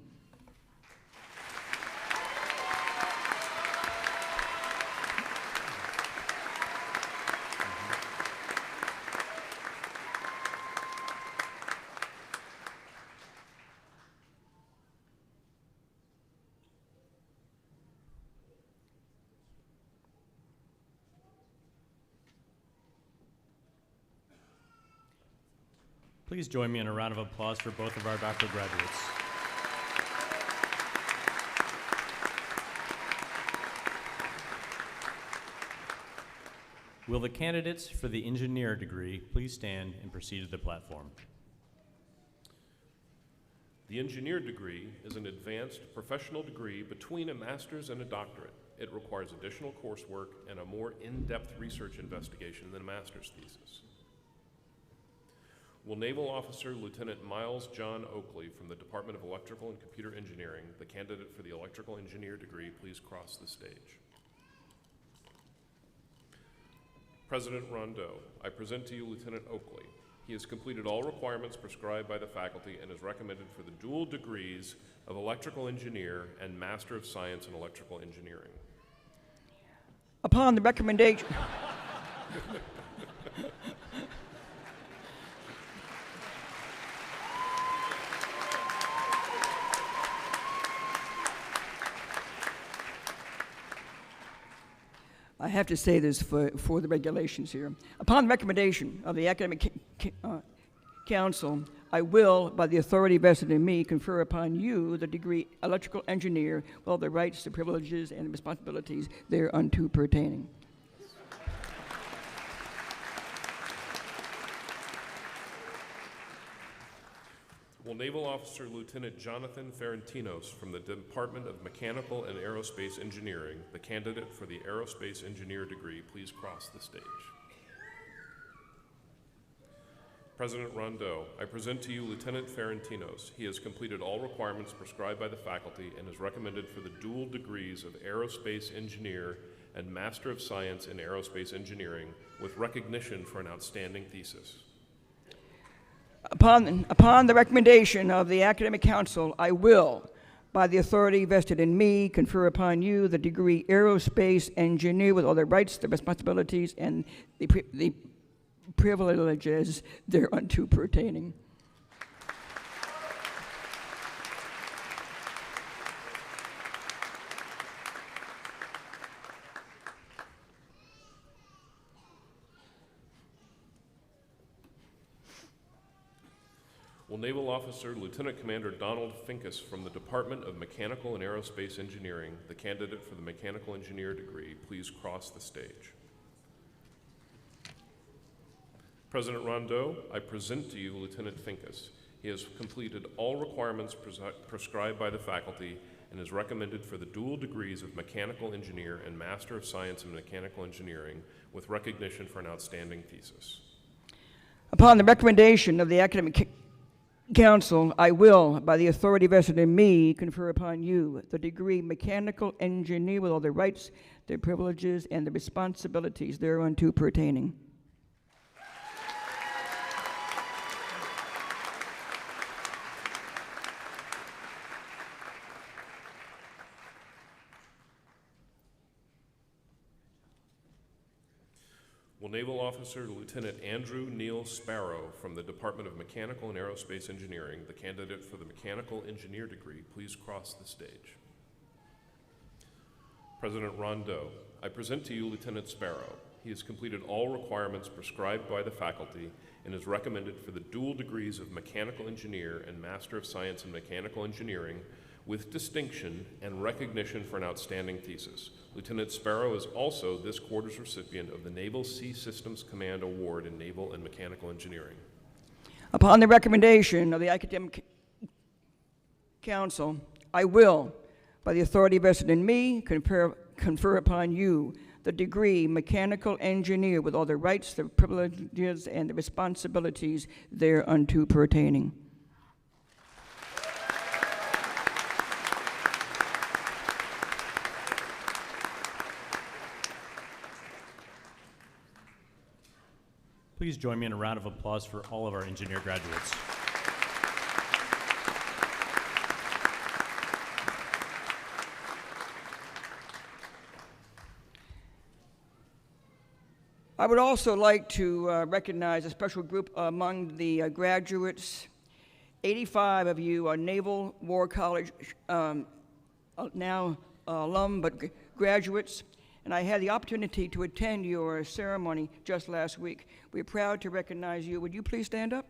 Please join me in a round of applause for both of our doctoral graduates. Will the candidates for the engineer degree please stand and proceed to the platform? The engineer degree is an advanced professional degree between a master's and a doctorate. It requires additional coursework and a more in-depth research investigation than a master's thesis. Will Naval Officer Lieutenant Miles John Oakley from the Department of Electrical and Computer Engineering, the candidate for the electrical engineer degree, please cross the stage? President Rondeau, I present to you Lieutenant Oakley. He has completed all requirements prescribed by the faculty and is recommended for the dual degrees of electrical engineer and Master of Science in Electrical Engineering. Upon the recommendation... I have to say this for the regulations here. Upon the recommendation of the Academic Council, I will, by the authority vested in me, confer upon you the degree electrical engineer with all the rights, the privileges, and the responsibilities thereunto pertaining. Will Naval Officer Lieutenant Jonathan Ferentinos from the Department of Mechanical and Aerospace Engineering, the candidate for the aerospace engineer degree, please cross the stage? President Rondeau, I present to you Lieutenant Ferentinos. He has completed all requirements prescribed by the faculty and is recommended for the dual degrees of aerospace engineer and Master of Science in Aerospace Engineering with recognition for an outstanding thesis. Upon the recommendation of the Academic Council, I will, by the authority vested in me, confer upon you the degree aerospace engineer with all the rights, the responsibilities, and the privileges thereunto pertaining. Will Naval Officer Lieutenant Commander Donald Finkus from the Department of Mechanical and Aerospace Engineering, the candidate for the mechanical engineer degree, please cross the stage? President Rondeau, I present to you Lieutenant Finkus. He has completed all requirements prescribed by the faculty and is recommended for the dual degrees of mechanical engineer and Master of Science in Mechanical Engineering with recognition for an outstanding thesis. Upon the recommendation of the Academic Council, I will, by the authority vested in me, confer upon you the degree mechanical engineer with all the rights, the privileges, and the responsibilities thereunto pertaining. Will Naval Officer Lieutenant Andrew Neil Sparrow from the Department of Mechanical and Aerospace Engineering, the candidate for the mechanical engineer degree, please cross the stage? President Rondeau, I present to you Lieutenant Sparrow. He has completed all requirements prescribed by the faculty and is recommended for the dual degrees of mechanical engineer and Master of Science in Mechanical Engineering with distinction and recognition for an outstanding thesis. Lieutenant Sparrow is also this quarter's recipient of the Naval Sea Systems Command Award in Naval and Mechanical Engineering. Upon the recommendation of the Academic Council, I will, by the authority vested in me, confer upon you the degree mechanical engineer with all the rights, the privileges, and the responsibilities thereunto pertaining. Please join me in a round of applause for all of our engineer graduates. I would also like to recognize a special group among the graduates. 85 of you are Naval War College now alum, but graduates. And I had the opportunity to attend your ceremony just last week. We're proud to recognize you. Would you please stand up?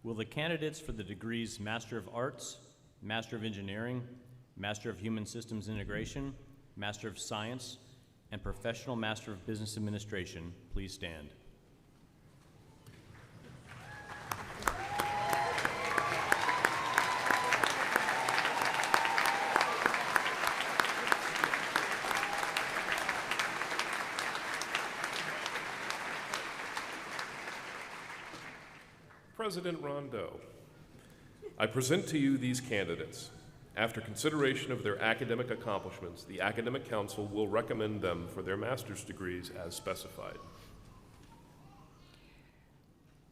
Will the candidates for the degrees Master of Arts, Master of Engineering, Master of Human Systems Integration, Master of Science, and Professional Master of Business Administration please stand? President Rondeau, I present to you these candidates. After consideration of their academic accomplishments, the Academic Council will recommend them for their master's degrees as specified.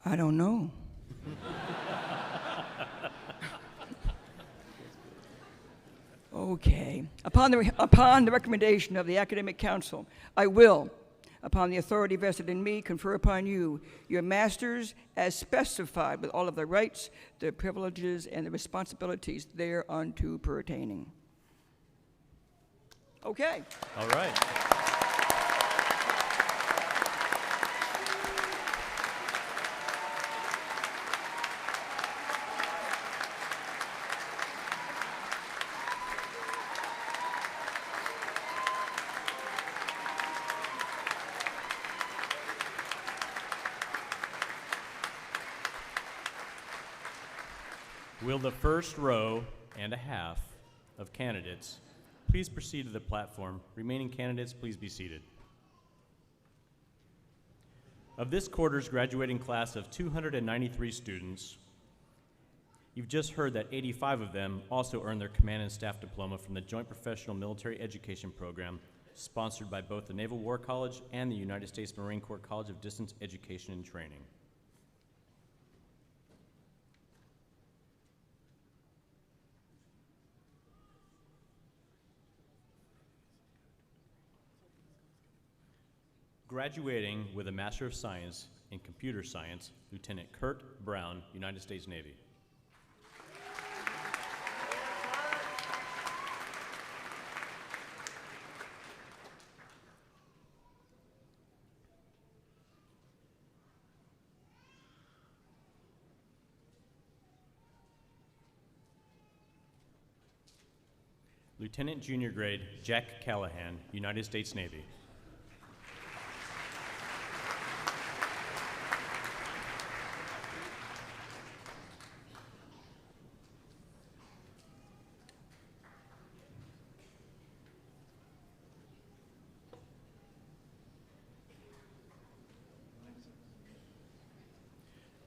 I don't know. Okay. Upon the recommendation of the Academic Council, I will, upon the authority vested in me, confer upon you your masters as specified, with all of the rights, the privileges, and the responsibilities thereunto pertaining. Okay. All right. Will the first row and a half of candidates please proceed to the platform? Remaining candidates, please be seated. Of this quarter's graduating class of 293 students, you've just heard that 85 of them also earned their Command and Staff Diploma from the Joint Professional Military Education Program, sponsored by both the Naval War College and the United States Marine Corps College of Distance Education and Training. Graduating with a Master of Science in Computer Science, Lieutenant Kurt Brown, United States Navy. Lieutenant Junior Grade Jack Callahan, United States Navy.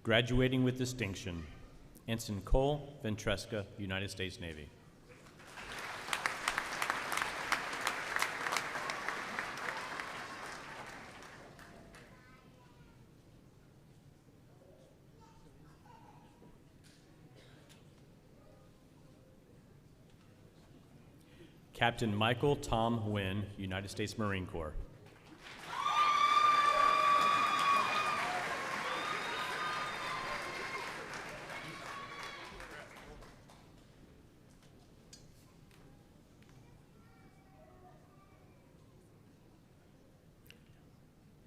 Graduating with distinction, Ensign Cole Ventresca, United States Navy. Captain Michael Tom Wynn, United States Marine Corps.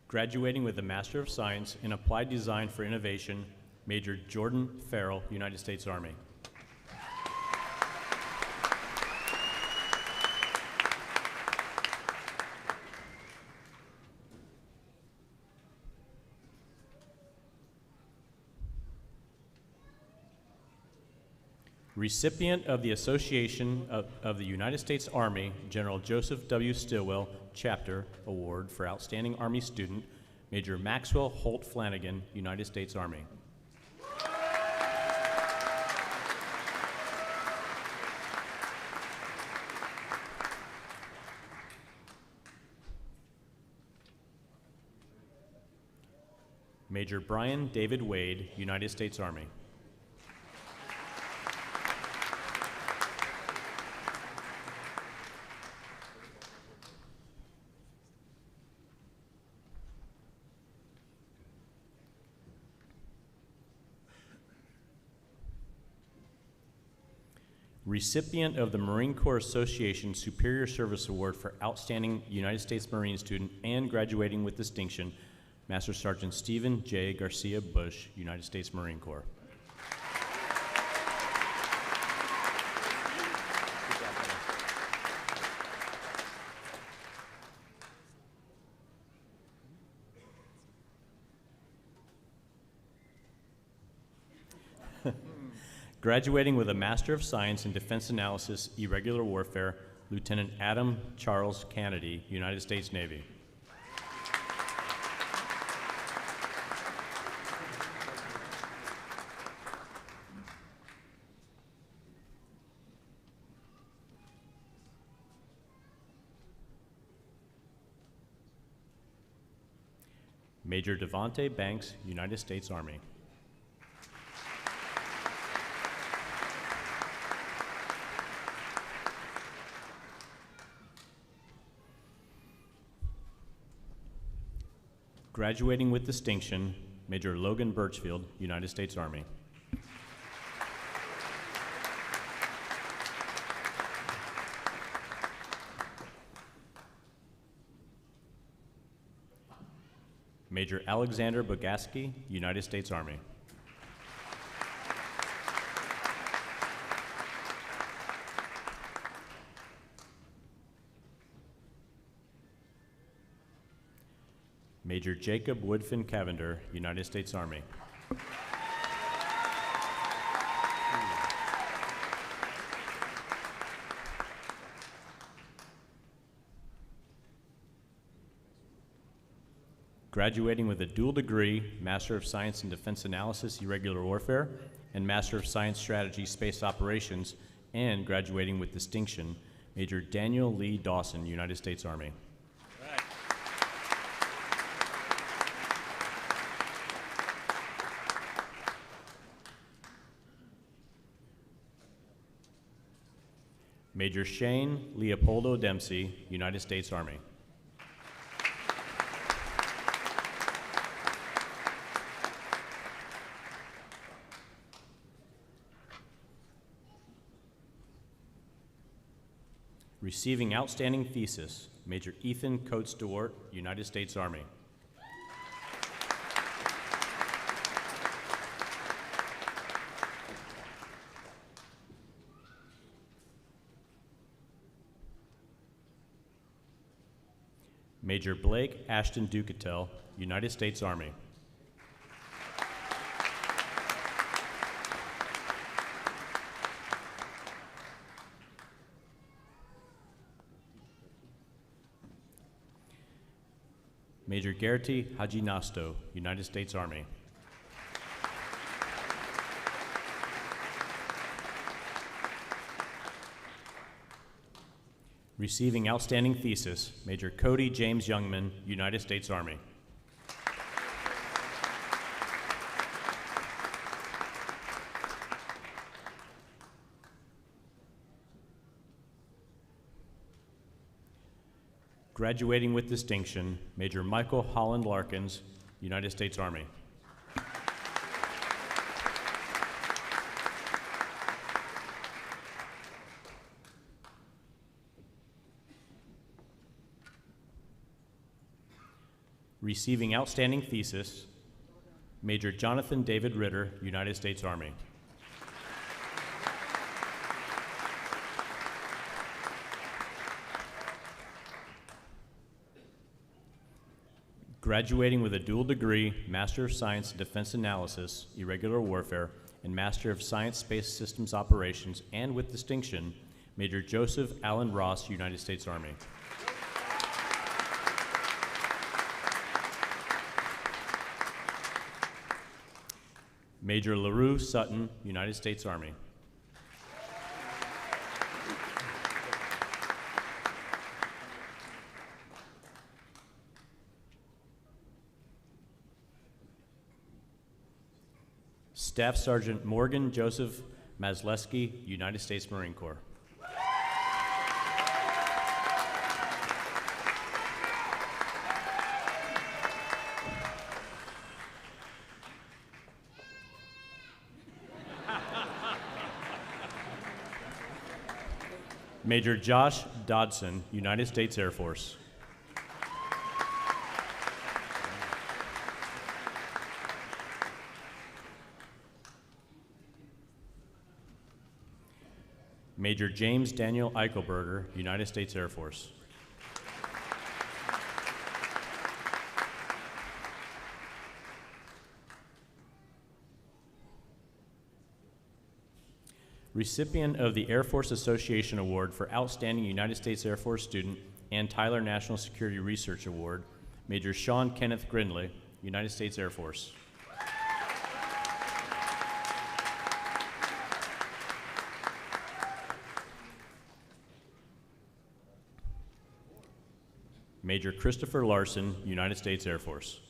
Graduating with a Master of Science in Applied Design for Innovation, Major Jordan Farrell, United States Army. Recipient of the Association of the United States Army, General Joseph W. Stilwell Chapter Award for Outstanding Army Student, Major Maxwell Holt Flanagan, United States Army. Major Brian David Wade, United States Army. Recipient of the Marine Corps Association Superior Service Award for Outstanding United States Marine Student and graduating with distinction, Master Sergeant Stephen J. Garcia Bush, United States Marine Corps. Graduating with a Master of Science in Defense Analysis, Irregular Warfare, Lieutenant Adam Charles Kennedy, United States Navy. Major Devontae Banks, United States Army. Graduating with distinction, Major Logan Birchfield, United States Army. Major Alexander Bogaski, United States Army. Major Jacob Woodfin Cavender, United States Army. Graduating with a dual degree, Master of Science in Defense Analysis, Irregular Warfare, and Master of Science Strategy, Space Operations, and graduating with distinction, Major Daniel Lee Dawson, United States Army. Major Shane Leopoldo Dempsey, United States Army. Receiving Outstanding Thesis, Major Ethan Coates DeWart, United States Army. Major Blake Ashton Ducatel, United States Army. Major Gertie Hajinasto, United States Army. Receiving Outstanding Thesis, Major Cody James Youngman, United States Army. Graduating with distinction, Major Michael Holland Larkins, United States Army. Receiving Outstanding Thesis, Major Jonathan David Ritter, United States Army. Graduating with a dual degree, Master of Science in Defense Analysis, Irregular Warfare, and Master of Science Space Systems Operations, and with distinction, Major Joseph Allen Ross, United States Army. Major LaRue Sutton, United States Army. Staff Sergeant Morgan Joseph Masleski, United States Marine Corps. Major Josh Dodson, United States Air Force. Major James Daniel Eichelberger, United States Air Force. Recipient of the Air Force Association Award for Outstanding United States Air Force Student and Tyler National Security Research Award, Major Sean Kenneth Grindley, United States Air Force. Major Christopher Larson, United States Air Force.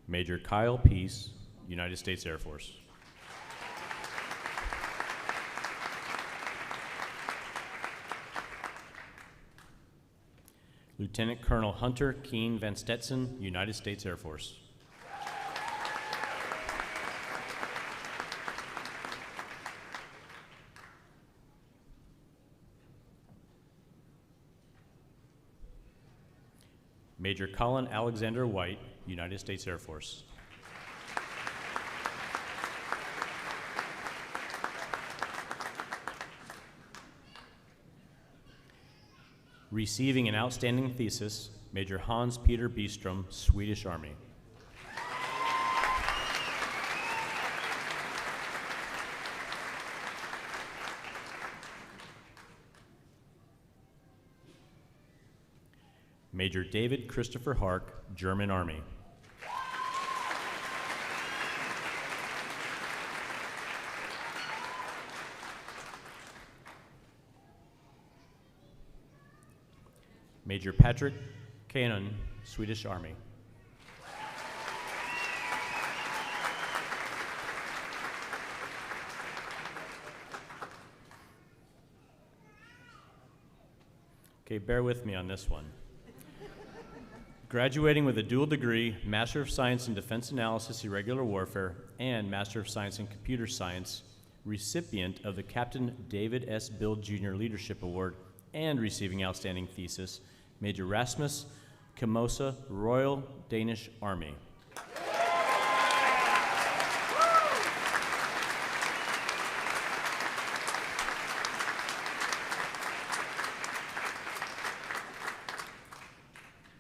Major Kyle Peace, United States Air Force. Lieutenant Colonel Hunter Keene Van Stetson, United States Air Force. Major Colin Alexander White, United States Air Force. Receiving an outstanding thesis, Major Hans Peter Bistrom, Swedish Army. Major David Christopher Hark, German Army. Major Patrick Kanon, Swedish Army. Okay, bear with me on this one. Graduating with a dual degree, Master of Science in Defense Analysis, Irregular Warfare, and Master of Science in Computer Science, recipient of the Captain David S. Bill Jr. Leadership Award, and receiving outstanding thesis, Major Rasmus Kamosa, Royal Danish Army.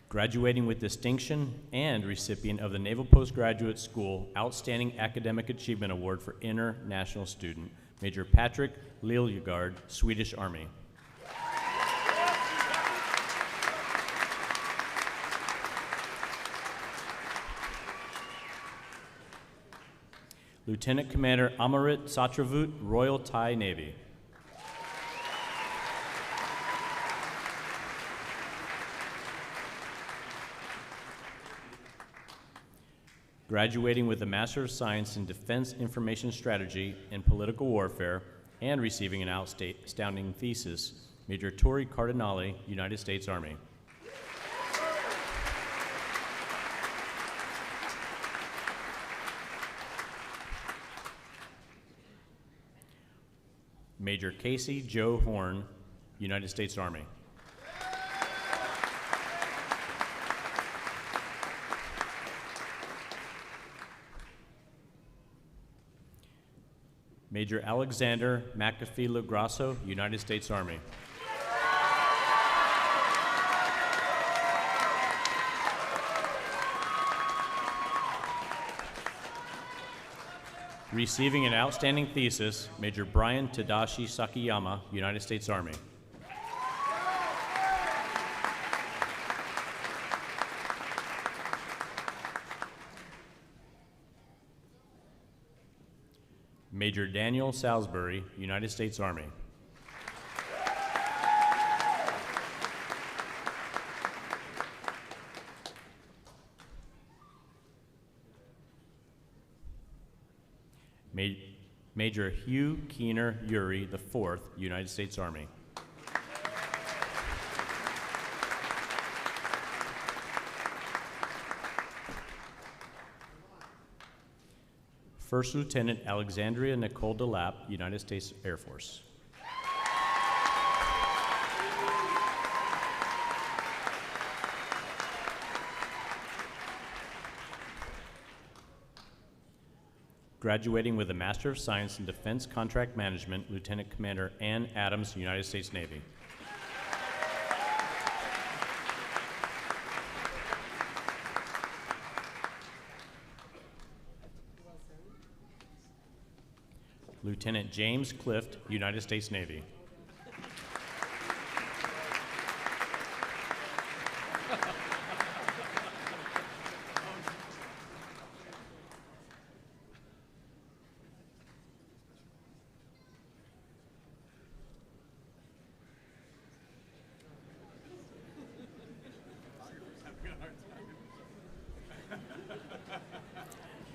Graduating with distinction and recipient of the Naval Postgraduate School Outstanding Academic Achievement Award for International Student, Major Patrick Liljegard, Swedish Army. Lieutenant Commander Amarit Satravut, Royal Thai Navy. Graduating with a Master of Science in Defense Information Strategy and Political Warfare, and receiving an outstanding thesis, Major Tori Cardinale, United States Army. Major Casey Joe Horn, United States Army. Major Alexander McAfee Lagrasso, United States Army. Receiving an outstanding thesis, Major Brian Tadashi Sakiyama, United States Army. Major Daniel Salisbury, United States Army. Major Hugh Keener Urey IV, United States Army. First Lieutenant Alexandria Nicole DeLapp, United States Air Force. Graduating with a Master of Science in Defense Contract Management, Lieutenant Commander Ann Adams, United States Navy. Lieutenant James Clift, United States Navy.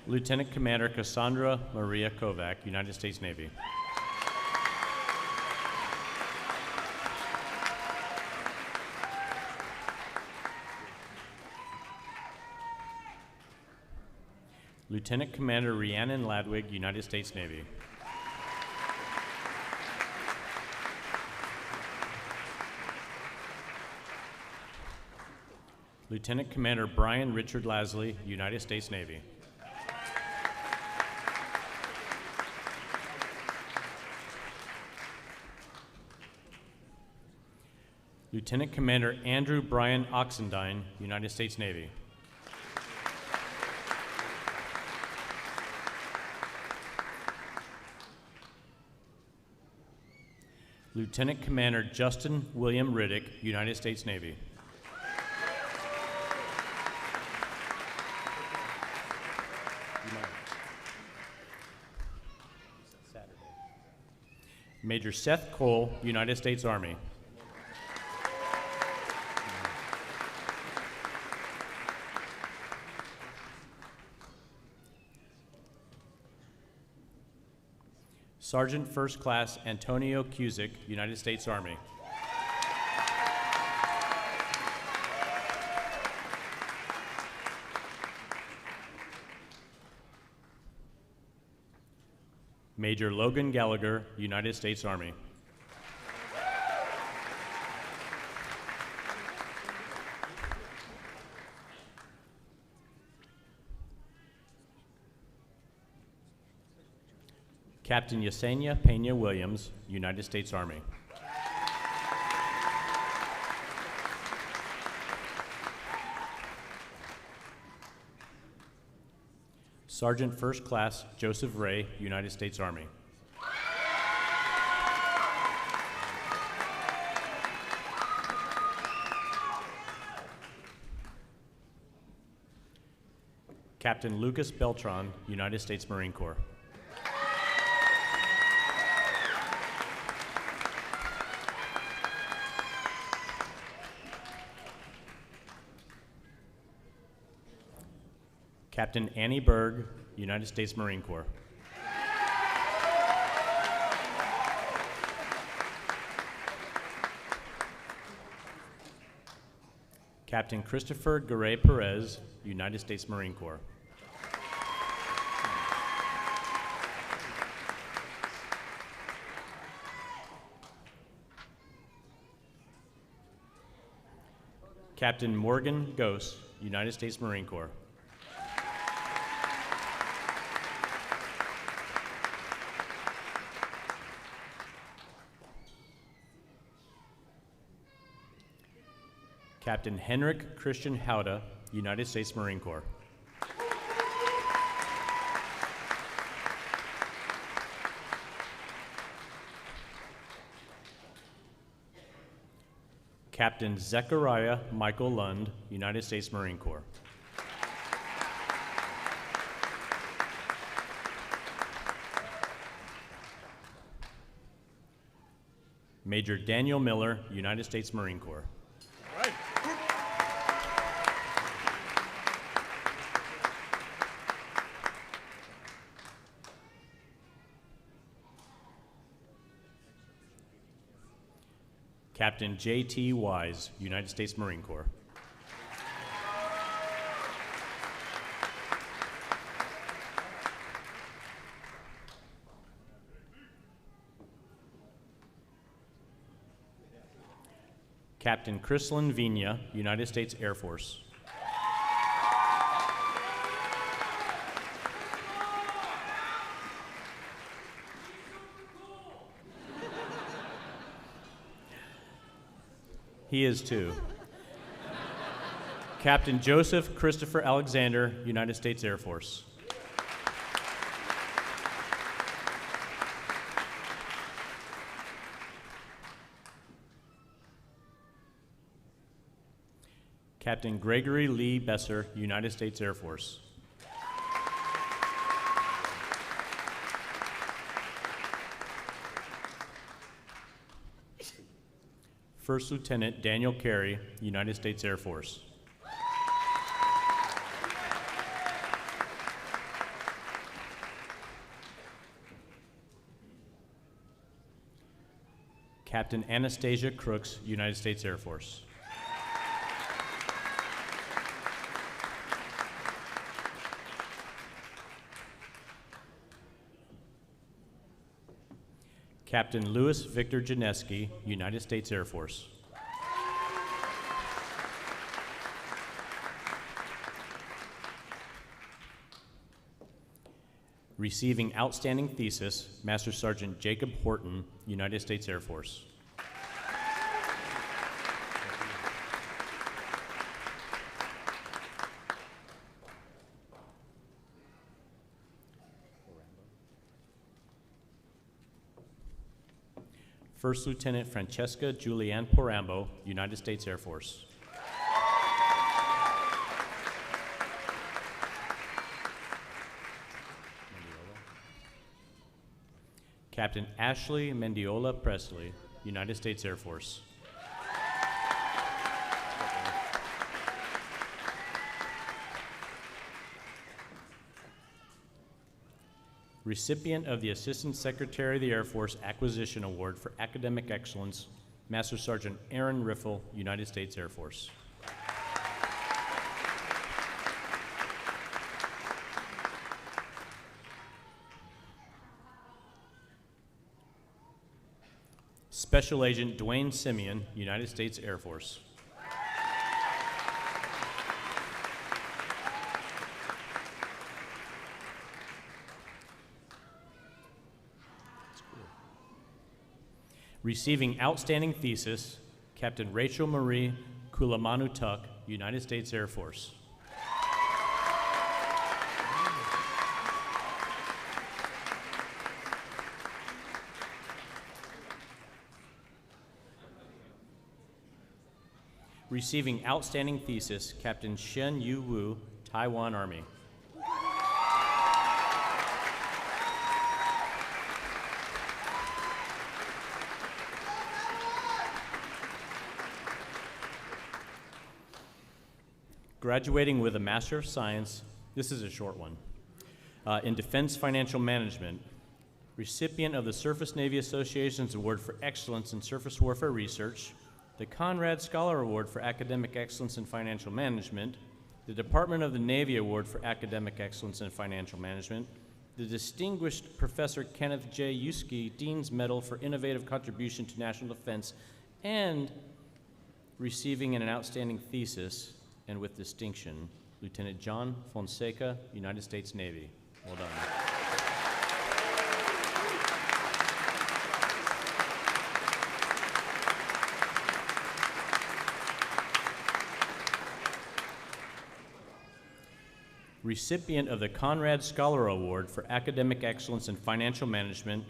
Lieutenant Commander Cassandra Maria Kovac, United States Navy. Lieutenant Commander Rhiannon Ladwig, United States Navy. Lieutenant Commander Brian Richard Lasley, United States Navy. Lieutenant Commander Andrew Brian Oxendine, United States Navy. Lieutenant Commander Justin William Riddick, United States Navy. Major Seth Cole, United States Army. Sergeant First Class Antonio Cusick, United States Army. Major Logan Gallagher, United States Army. Captain Yesenia Pena Williams, United States Army. Sergeant First Class Joseph Ray, United States Army. Captain Lucas Beltran, United States Marine Corps. Captain Annie Berg, United States Marine Corps. Captain Christopher Garay Perez, United States Marine Corps. Captain Morgan Gose, United States Marine Corps. Captain Henrik Christian Hauda, United States Marine Corps. Captain Zechariah Michael Lund, United States Marine Corps. Major Daniel Miller, United States Marine Corps. Captain J.T. Wise, United States Marine Corps. Captain Chrislyn Vina, United States Air Force. He is too. Captain Joseph Christopher Alexander, United States Air Force. Captain Gregory Lee Besser, United States Air Force. First Lieutenant Daniel Carey, United States Air Force. Captain Anastasia Crooks, United States Air Force. Captain Louis Victor Janeski, United States Air Force. Receiving Outstanding Thesis, Master Sergeant Jacob Horton, United States Air Force. First Lieutenant Francesca Julianne Porambo, United States Air Force. Captain Ashley Mendiola Presley, United States Air Force. Recipient of the Assistant Secretary of the Air Force Acquisition Award for Academic Excellence, Master Sergeant Aaron Riffle, United States Air Force. Special Agent Dwayne Simeon, United States Air Force. Receiving Outstanding Thesis, Captain Rachel Marie Kulamanu Tuck, United States Air Force. Receiving Outstanding Thesis, Captain Shen Yu Wu, Taiwan Army. Graduating with a Master of Science, this is a short one, in Defense Financial Management. Recipient of the Surface Navy Association's Award for Excellence in Surface Warfare Research, the Conrad Scholar Award for Academic Excellence in Financial Management, the Department of the Navy Award for Academic Excellence in Financial Management, the Distinguished Professor Kenneth J. Yuski Dean's Medal for Innovative Contribution to National Defense, and receiving an outstanding thesis, and with distinction, Lieutenant John Fonseca, United States Navy. Well done. Recipient of the Conrad Scholar Award for Academic Excellence in Financial Management,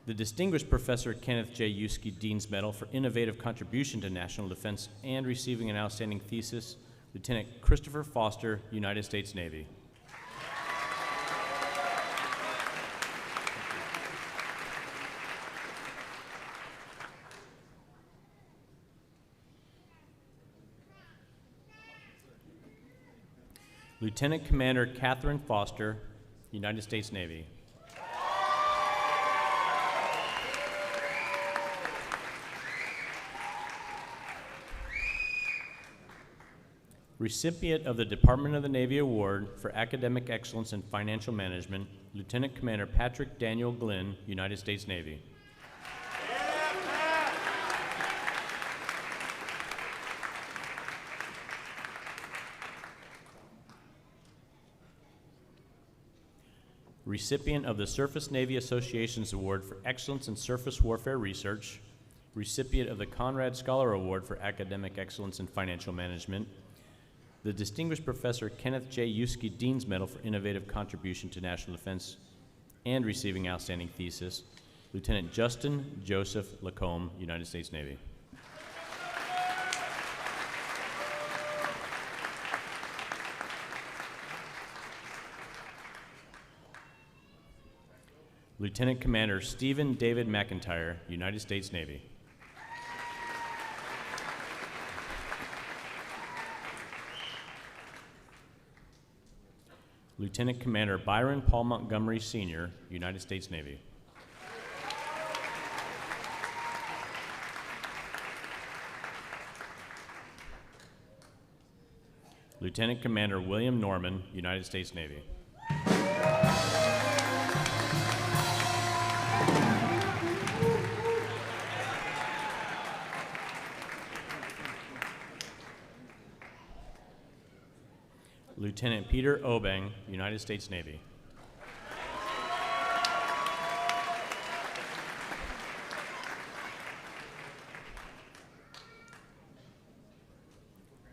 the Distinguished Professor Kenneth J. Yuski Dean's Medal for Innovative Contribution to National Defense, and receiving an outstanding thesis, Lieutenant Christopher Foster, United States Navy. Lieutenant Commander Catherine Foster, United States Navy. Recipient of the Department of the Navy Award for Academic Excellence in Financial Management, Lieutenant Commander Patrick Daniel Glynn, United States Navy. Recipient of the Surface Navy Association's Award for Excellence in Surface Warfare Research, recipient of the Conrad Scholar Award for Academic Excellence in Financial Management, the Distinguished Professor Kenneth J. Yuski Dean's Medal for Innovative Contribution to National Defense, and receiving outstanding thesis, Lieutenant Justin Joseph Lacombe, United States Navy. Lieutenant Commander Stephen David McIntyre, United States Navy. Lieutenant Commander Byron Paul Montgomery, Sr., United States Navy. Lieutenant Commander William Norman, United States Navy. Lieutenant Peter Obeng, United States Navy.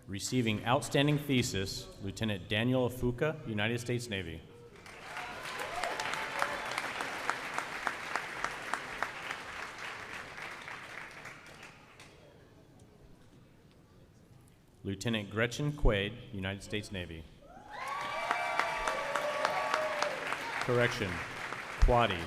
Receiving Outstanding Thesis, Lieutenant Daniel Afuka, United States Navy. Lieutenant Gretchen Quaid, United States Navy. Correction, Quaddy.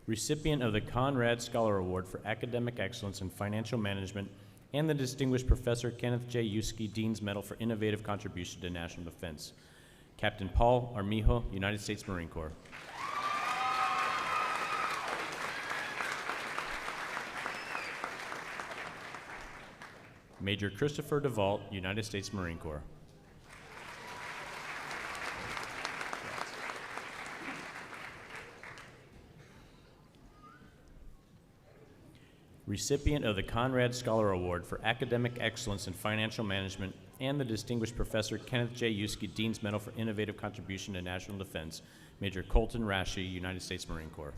Recipient of the Conrad Scholar Award for Academic Excellence in Financial Management and the Distinguished Professor Kenneth J. Yuski Dean's Medal for Innovative Contribution to National Defense, Captain Paul Armijo, United States Marine Corps. Major Christopher DeVault, United States Marine Corps. Recipient of the Conrad Scholar Award for Academic Excellence in Financial Management and the Distinguished Professor Kenneth J. Yuski Dean's Medal for Innovative Contribution to National Defense, Major Colton Rashi, United States Marine Corps.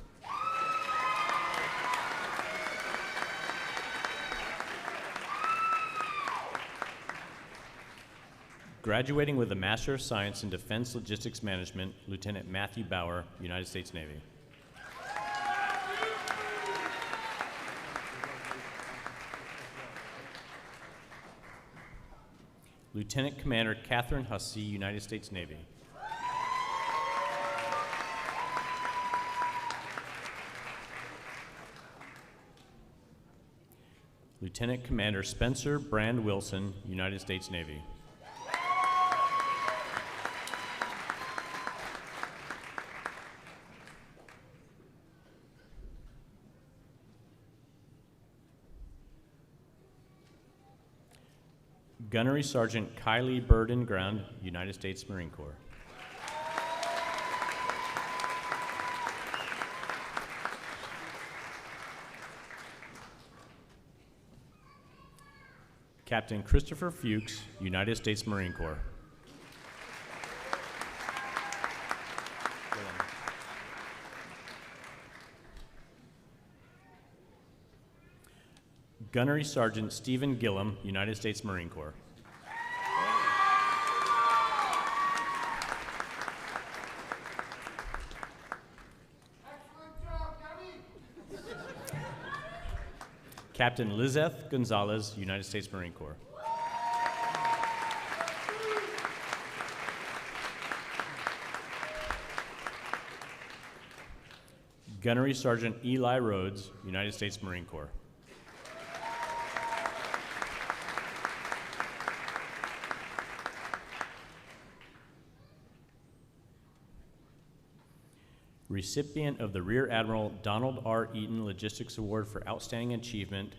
Graduating with a Master of Science in Defense Logistics Management, Lieutenant Matthew Bauer, United States Navy. Lieutenant Commander Catherine Hussey, United States Navy. Lieutenant Commander Spencer Brand Wilson, United States Navy. Gunnery Sergeant Kylie Burden Ground, United States Marine Corps. Captain Christopher Fuchs, United States Marine Corps. Gunnery Sergeant Stephen Gillum, United States Marine Corps. Excellent job, Gunny! Captain Lizeth Gonzalez, United States Marine Corps. Gunnery Sergeant Eli Rhodes, United States Marine Corps. Recipient of the Rear Admiral Donald R. Eaton Logistics Award for Outstanding Achievement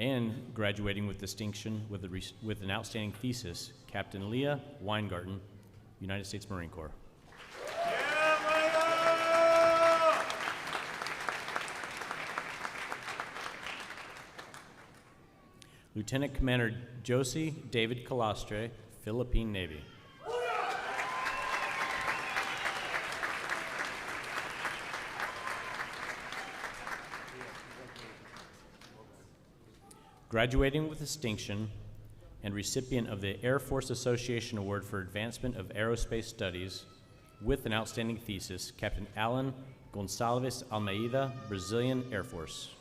and graduating with distinction with an outstanding thesis, Captain Leah Weingarten, United States Marine Corps. Lieutenant Commander Josie David Calastre, Philippine Navy. Graduating with distinction and recipient of the Air Force Association Award for Advancement of Aerospace Studies with an outstanding thesis, Captain Alan Gonçalves Almeida, Brazilian Air Force.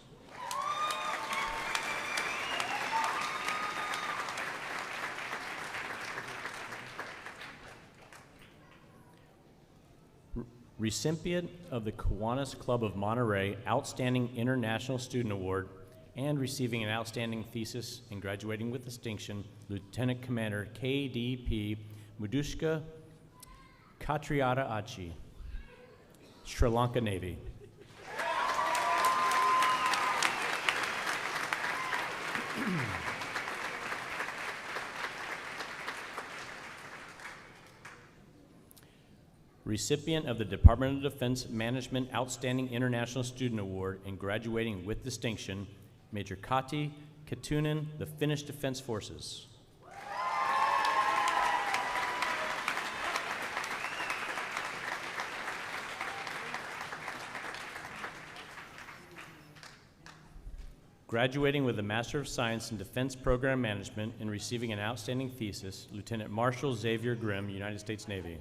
Recipient of the Kiwanis Club of Monterey Outstanding International Student Award and receiving an outstanding thesis and graduating with distinction, Lieutenant Commander KDP Mudushka Katriata Achi, Sri Lanka Navy. Recipient of the Department of Defense Management Outstanding International Student Award and graduating with distinction, Major Kati Katunen, the Finnish Defense Forces. Graduating with a Master of Science in Defense Program Management and receiving an outstanding thesis, Lieutenant Marshal Xavier Grimm, United States Navy.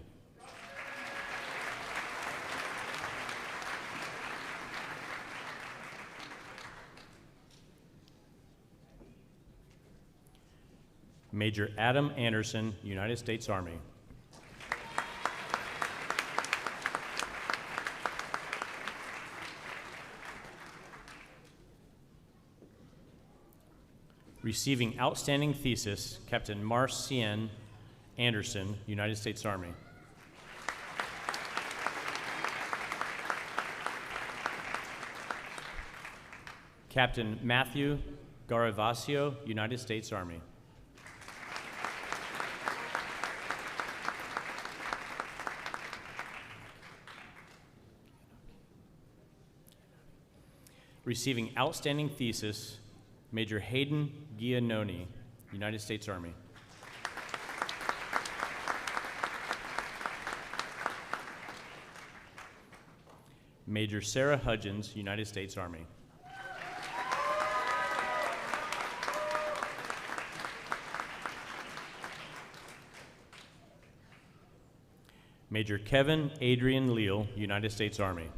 Major Adam Anderson, United States Army. Receiving outstanding thesis, Captain Marcien Anderson, United States Army. Captain Matthew Garavasio, United States Army. Receiving outstanding thesis, Major Hayden Giannoni, United States Army. Major Sarah Hudgens, United States Army. Major Kevin Adrian Leal, United States Army.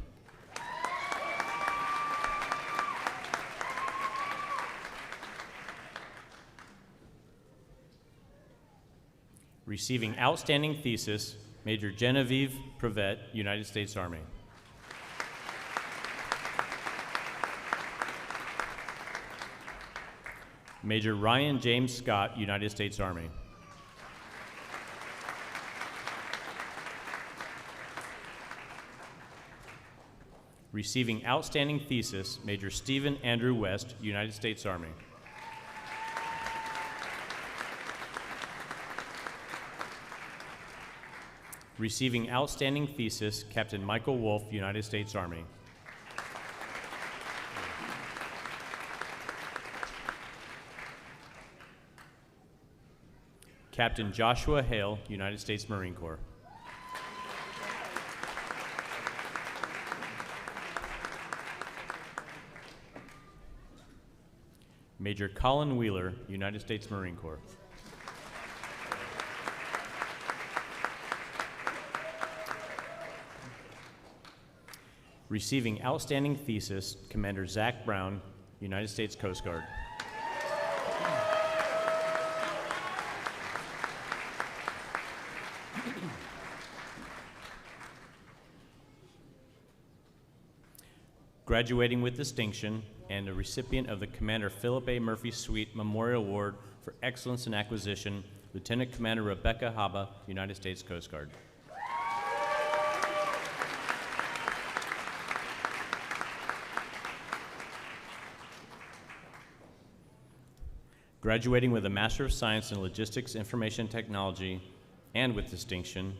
Receiving outstanding thesis, Major Genevieve Prevet, United States Army. Major Ryan James Scott, United States Army. Receiving outstanding thesis, Major Stephen Andrew West, United States Army. Receiving outstanding thesis, Captain Michael Wolf, United States Army. Captain Joshua Hale, United States Marine Corps. Major Colin Wheeler, United States Marine Corps. Receiving outstanding thesis, Commander Zach Brown, United States Coast Guard. Graduating with distinction and a recipient of the Commander Philip A. Murphy Sweet Memorial Award for Excellence in Acquisition, Lieutenant Commander Rebecca Haba, United States Coast Guard. Graduating with a Master of Science in Logistics Information Technology and with distinction,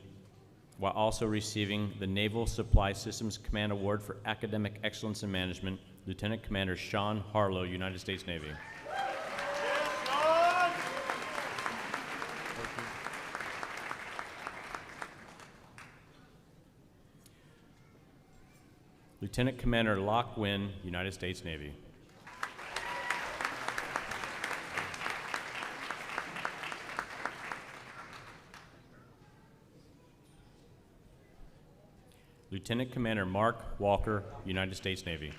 while also receiving the Naval Supply Systems Command Award for Academic Excellence in Management, Lieutenant Commander Sean Harlow, United States Navy. Lieutenant Commander Locke Wynn, United States Navy. Lieutenant Commander Mark Walker, United States Navy.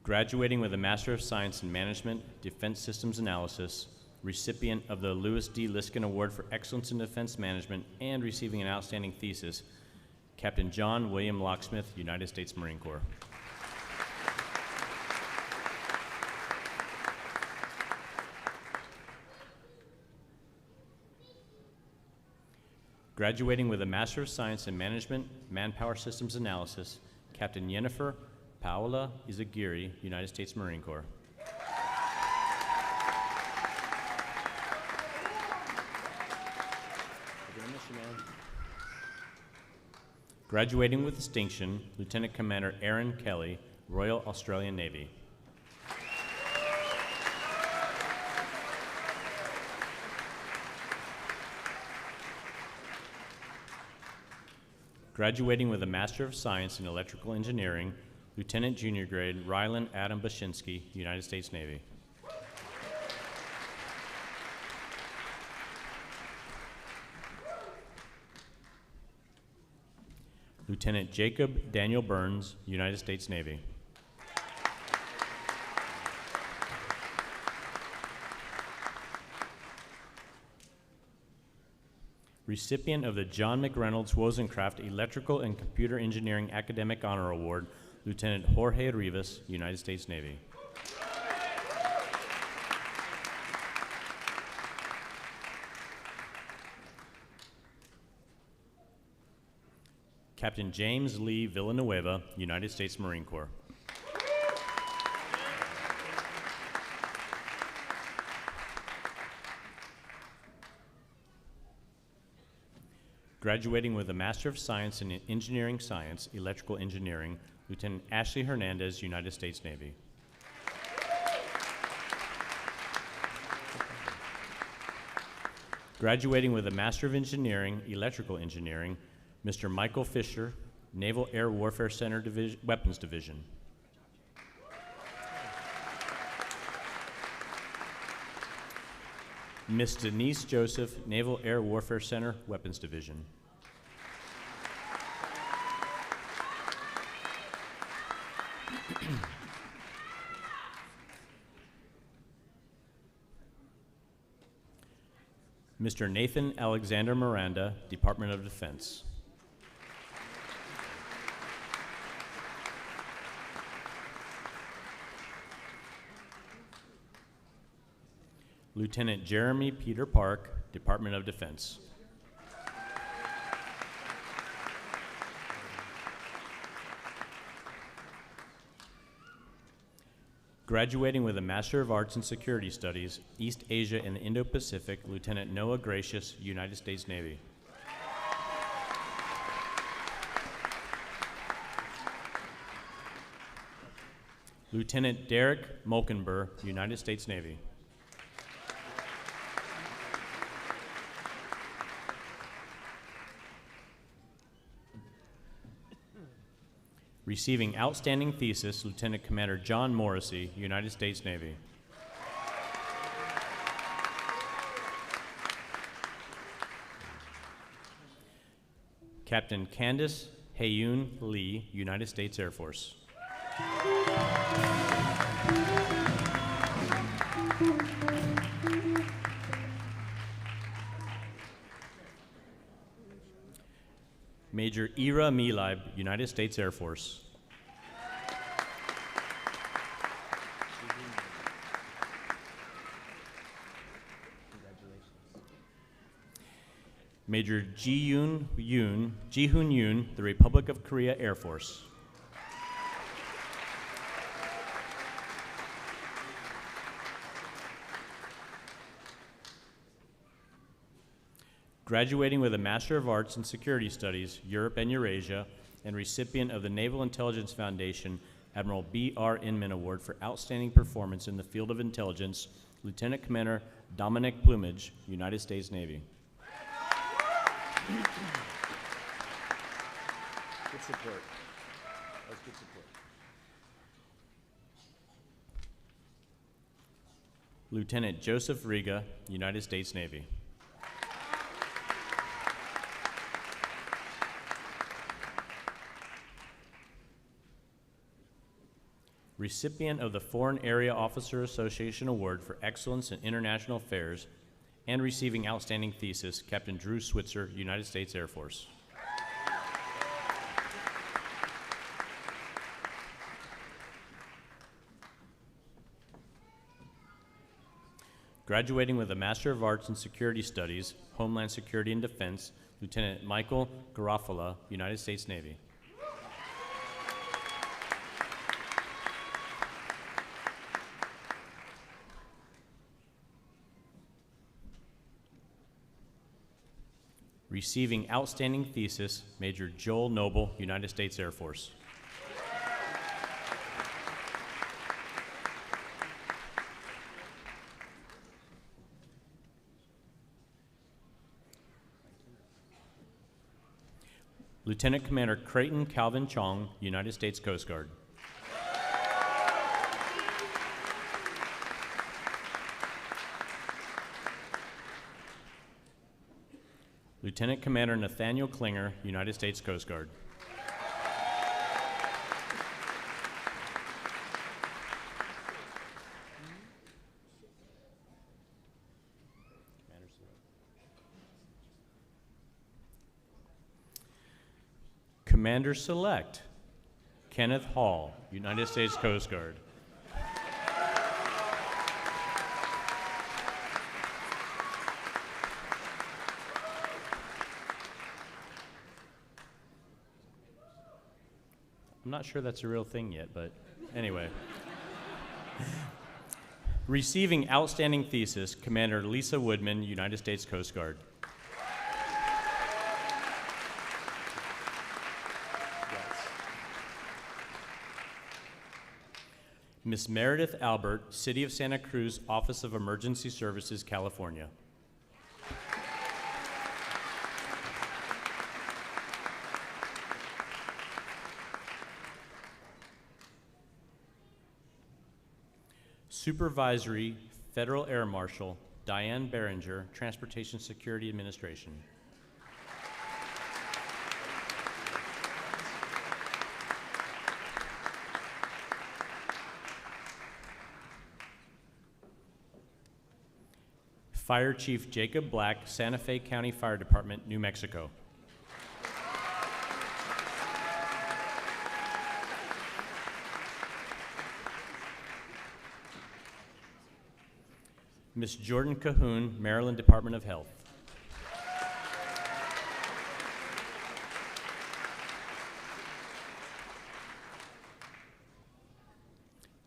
Graduating with a Master of Science in Management, Defense Systems Analysis, recipient of the Louis D. Liskin Award for Excellence in Defense Management, and receiving an outstanding thesis, Captain John William Locksmith, United States Marine Corps. Graduating with a Master of Science in Management, Manpower Systems Analysis, Captain Yennefer Paola Izagiri, United States Marine Corps. Graduating with distinction, Lieutenant Commander Aaron Kelly, Royal Australian Navy. Graduating with a Master of Science in Electrical Engineering, Lieutenant Junior Grade Rylan Adam Bashinsky, United States Navy. Lieutenant Jacob Daniel Burns, United States Navy. Recipient of the John McReynolds Wozencraft Electrical and Computer Engineering Academic Honor Award, Lieutenant Jorge Rivas, United States Navy. Captain James Lee Villanueva, United States Marine Corps. Graduating with a Master of Science in Engineering Science, Electrical Engineering, Lieutenant Ashley Hernandez, United States Navy. Graduating with a Master of Engineering, Electrical Engineering, Mr. Michael Fisher, Naval Air Warfare Center Weapons Division. Ms. Denise Joseph, Naval Air Warfare Center Weapons Division. Mr. Nathan Alexander Miranda, Department of Defense. Lieutenant Jeremy Peter Park, Department of Defense. Graduating with a Master of Arts in Security Studies, East Asia and the Indo-Pacific, Lieutenant Noah Gracious, United States Navy. Lieutenant Derek Molkenberg, United States Navy. Receiving outstanding thesis, Lieutenant Commander John Morrissey, United States Navy. Captain Candace Hayoon Lee, United States Air Force. Major Ira Milib, United States Air Force. Major Ji-hoon Yoon, the Republic of Korea Air Force. Graduating with a Master of Arts in Security Studies, Europe and Eurasia, and recipient of the Naval Intelligence Foundation Admiral B.R. Inman Award for Outstanding Performance in the Field of Intelligence, Lieutenant Commander Dominic Plumage, United States Navy. Good support. That was good support. Lieutenant Joseph Riga, United States Navy. recipient of the Foreign Area Officer Association Award for Excellence in International Affairs, and receiving outstanding thesis, Captain Drew Switzer, United States Air Force. Graduating with a Master of Arts in Security Studies, Homeland Security and Defense, Lieutenant Michael Garofalo, United States Navy. Receiving outstanding thesis, Major Joel Noble, United States Air Force. Lieutenant Commander Creighton Calvin Chong, United States Coast Guard. Lieutenant Commander Nathaniel Klinger, United States Coast Guard. Commander Select, Kenneth Hall, United States Coast Guard. I'm not sure that's a real thing yet, but anyway. Receiving outstanding thesis, Commander Lisa Woodman, United States Coast Guard. Miss Meredith Albert, City of Santa Cruz, Office of Emergency Services, California. Supervisory Federal Air Marshal Diane Behringer, Transportation Security Administration. Fire Chief Jacob Black, Santa Fe County Fire Department, New Mexico. Ms. Jordan Cahoon, Maryland Department of Health.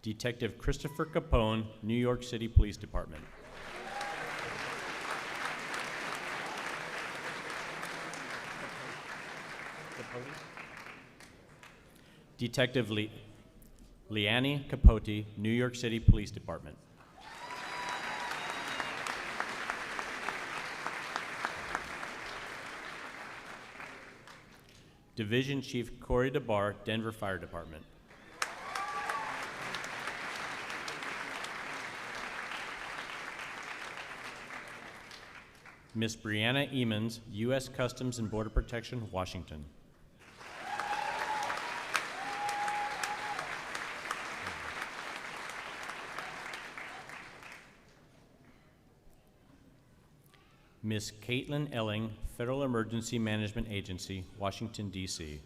Detective Christopher Capone, New York City Police Department. Detective Leanne Capote, New York City Police Department. Division Chief Corey DeBar, Denver Fire Department. Ms. Brianna Emons, U.S. Customs and Border Protection, Washington. Ms. Caitlin Elling, Federal Emergency Management Agency, Washington, D.C.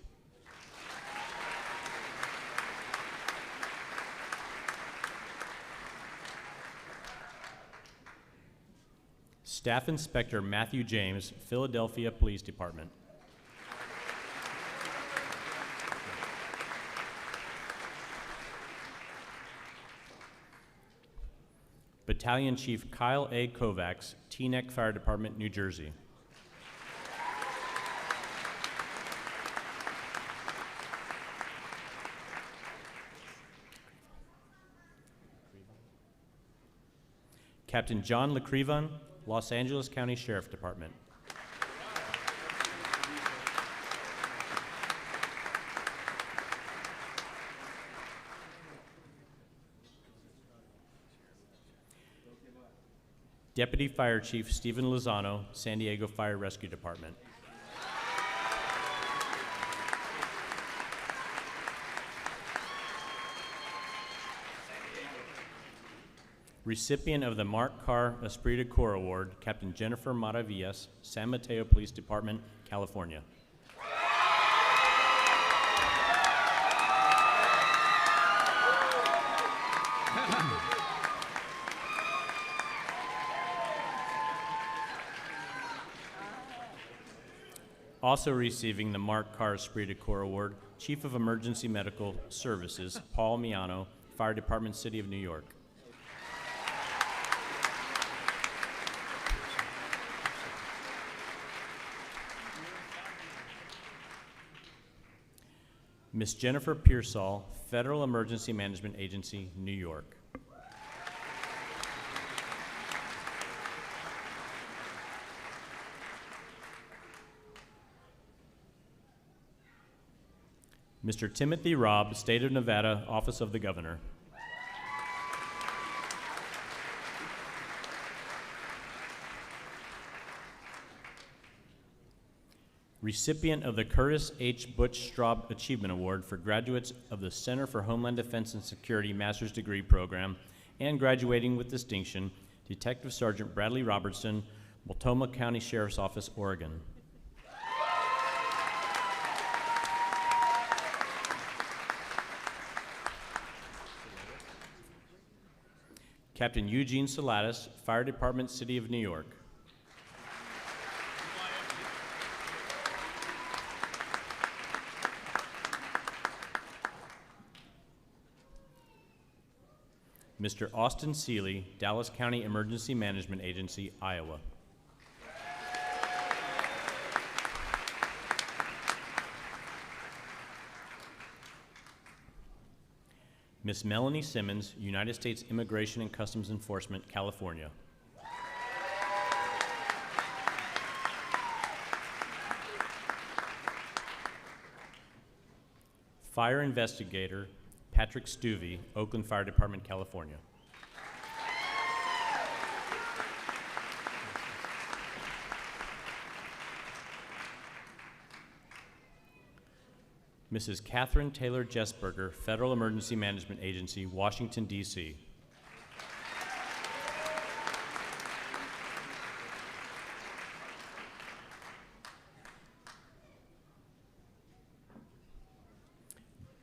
Staff Inspector Matthew James, Philadelphia Police Department. Battalion Chief Kyle A. Kovacs, Teaneck Fire Department, New Jersey. Captain John LeCrevan, Los Angeles County Sheriff Department. Deputy Fire Chief Stephen Lozano, San Diego Fire Rescue Department. Recipient of the Mark Carr Esprit de Corps Award, Captain Jennifer Maravillas, San Mateo Police Department, California. Also receiving the Mark Carr Esprit de Corps Award, Chief of Emergency Medical Services, Paul Miano, Fire Department, City of New York. Ms. Jennifer Pearsall, Federal Emergency Management Agency, New York. Mr. Timothy Robb, State of Nevada, Office of the Governor. Recipient of the Curtis H. Butch Straub Achievement Award for graduates of the Center for Homeland Defense and Security Master's Degree Program, and graduating with distinction, Detective Sergeant Bradley Robertson, Multnomah County Sheriff's Office, Oregon. Captain Eugene Salatis, Fire Department, City of New York. Mr. Austin Seeley, Dallas County Emergency Management Agency, Iowa. Miss Melanie Simmons, United States Immigration and Customs Enforcement, California. Fire Investigator, Patrick Stuvey, Oakland Fire Department, California. Mrs. Catherine Taylor Jesberger, Federal Emergency Management Agency, Washington, D.C.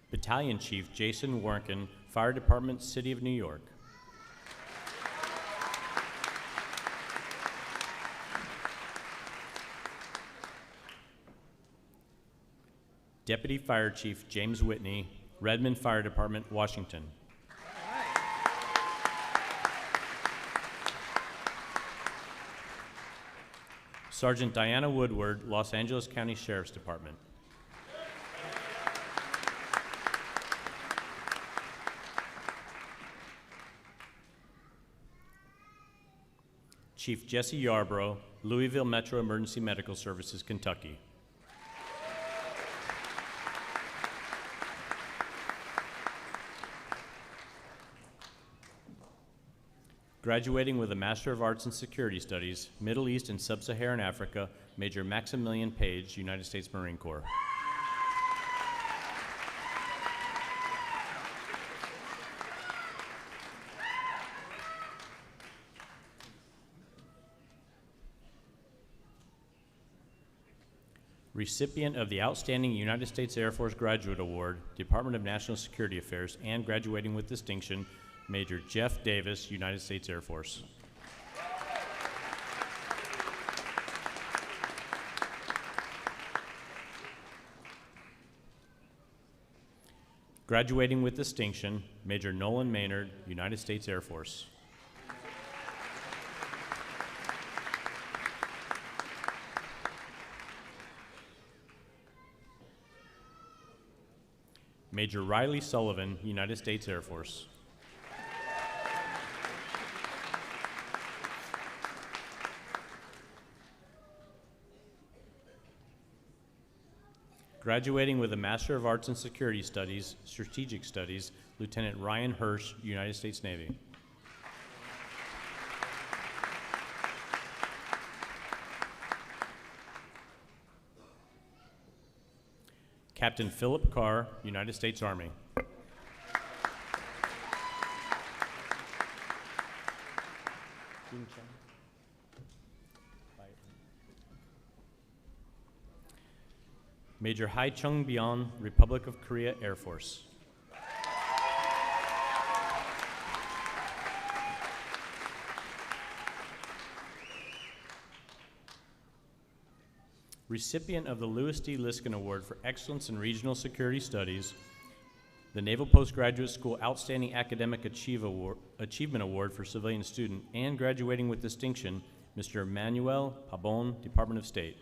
Battalion Chief Jason Warnken, Fire Department, City of New York. Deputy Fire Chief James Whitney, Redmond Fire Department, Washington. Sergeant Diana Woodward, Los Angeles County Sheriff's Department. Chief Jesse Yarbrough, Louisville Metro Emergency Medical Services, Kentucky. Graduating with a Master of Arts in Security Studies, Middle East and Sub-Saharan Africa, Major Maximilian Page, United States Marine Corps. Recipient of the Outstanding United States Air Force Graduate Award, Department of National Security Affairs, and graduating with distinction, Major Jeff Davis, United States Air Force. Graduating with distinction, Major Nolan Maynard, United States Air Force. Major Riley Sullivan, United States Air Force. Graduating with a Master of Arts in Security Studies, Strategic Studies, Lieutenant Ryan Hirsch, United States Navy. Captain Philip Carr, United States Army. Major Hai Chung Byeon, Republic of Korea Air Force. Recipient of the Louis D. Liskin Award for Excellence in Regional Security Studies, the Naval Postgraduate School Outstanding Academic Achievement Award for Civilian Student, and graduating with distinction, Mr. Manuel Pabon, Department of State.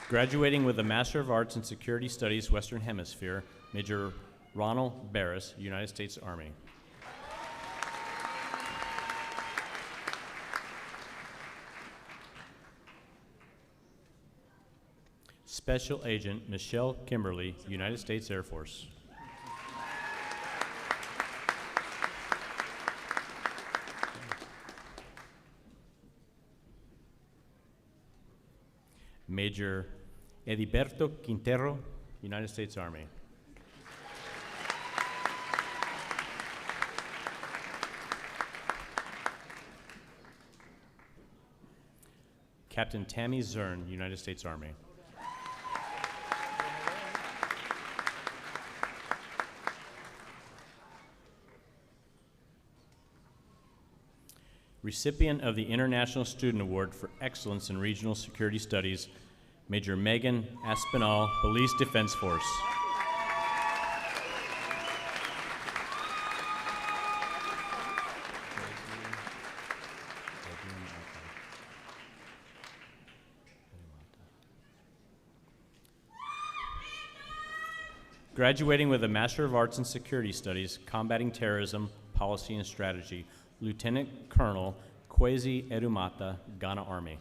Graduating with a Master of Arts in Security Studies, Western Hemisphere, Major Ronald Barris, United States Army. Special Agent Michelle Kimberly, United States Air Force. Major Ediberto Quintero, United States Army. Captain Tammy Zern, United States Army. Recipient of the International Student Award for Excellence in Regional Security Studies, Major Megan Aspinall, Police Defense Force. Graduating with a Master of Arts in Security Studies, Combating Terrorism, Policy and Strategy, Lieutenant Colonel Kwesi Edumata, Ghana Army.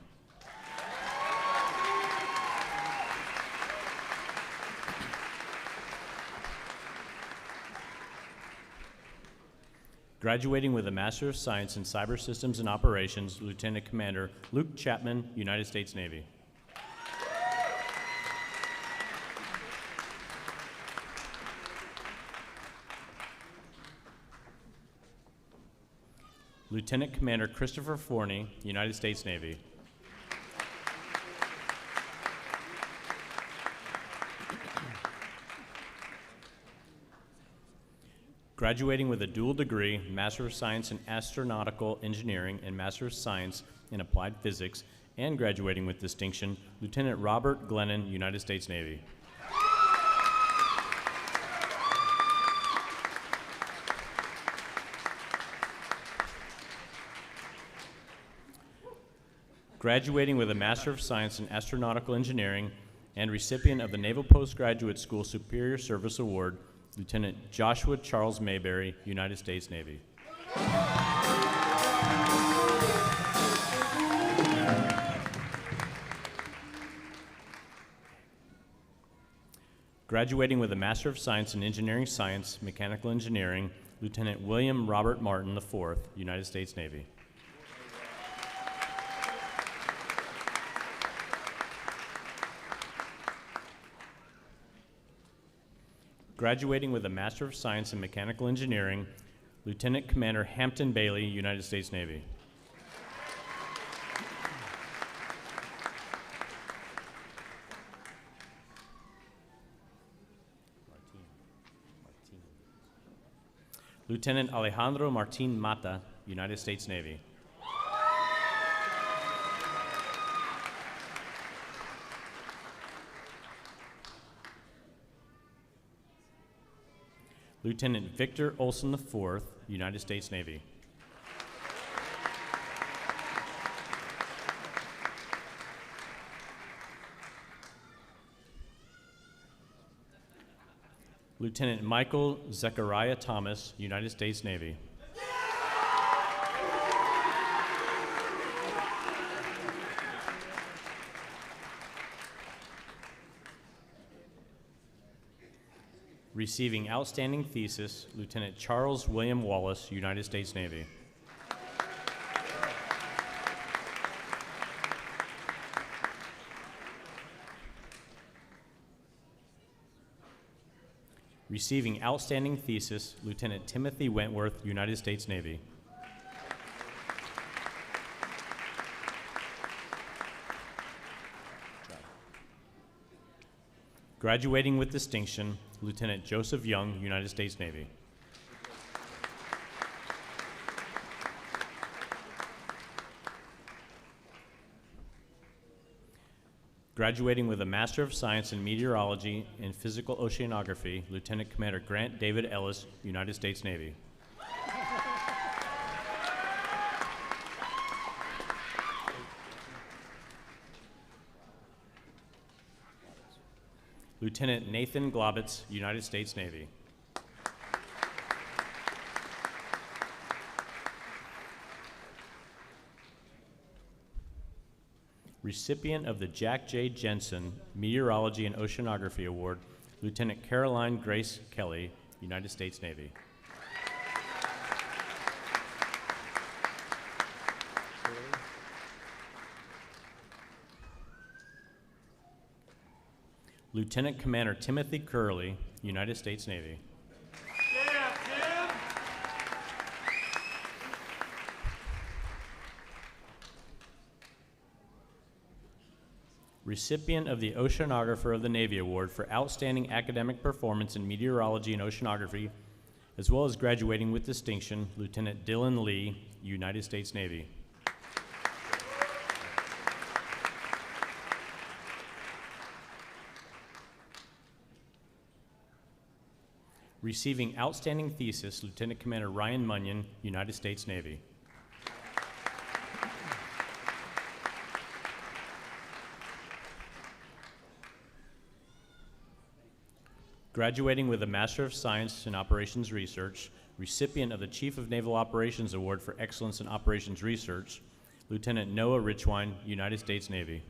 Graduating with a Master of Science in Cyber Systems and Operations, Lieutenant Commander Luke Chapman, United States Navy. Lieutenant Commander Christopher Forney, United States Navy. Graduating with a dual degree, Master of Science in Astronautical Engineering and Master of Science in Applied Physics, and graduating with distinction, Lieutenant Robert Glennon, United States Navy. Graduating with a Master of Science in Astronautical Engineering and recipient of the Naval Postgraduate School Superior Service Award, Lieutenant Joshua Charles Mayberry, United States Navy. Graduating with a Master of Science in Engineering Science, Mechanical Engineering, Lieutenant William Robert Martin IV, United States Navy. Graduating with a Master of Science in Mechanical Engineering, Lieutenant Commander Hampton Bailey, United States Navy. Lieutenant Alejandro Martin Mata, United States Navy. Lieutenant Victor Olson IV, United States Navy. Lieutenant Michael Zechariah Thomas, United States Navy. Receiving Outstanding Thesis, Lieutenant Charles William Wallace, United States Navy. Receiving Outstanding Thesis, Lieutenant Timothy Wentworth, United States Navy. Graduating with distinction, Lieutenant Joseph Young, United States Navy. Graduating with a Master of Science in Meteorology and Physical Oceanography, Lieutenant Commander Grant David Ellis, United States Navy. Lieutenant Nathan Globitz, United States Navy. Recipient of the Jack J. Jensen Meteorology and Oceanography Award, Lieutenant Caroline Grace Kelly, United States Navy. Lieutenant Commander Timothy Curley, United States Navy. Yeah, Tim! Recipient of the Oceanographer of the Navy Award for Outstanding Academic Performance in Meteorology and Oceanography, as well as graduating with distinction, Lieutenant Dylan Lee, United States Navy. Receiving Outstanding Thesis, Lieutenant Commander Ryan Munyon, United States Navy. Graduating with a Master of Science in Operations Research, recipient of the Chief of Naval Operations Award for Excellence in Operations Research, Lieutenant Noah Richwine, United States Navy.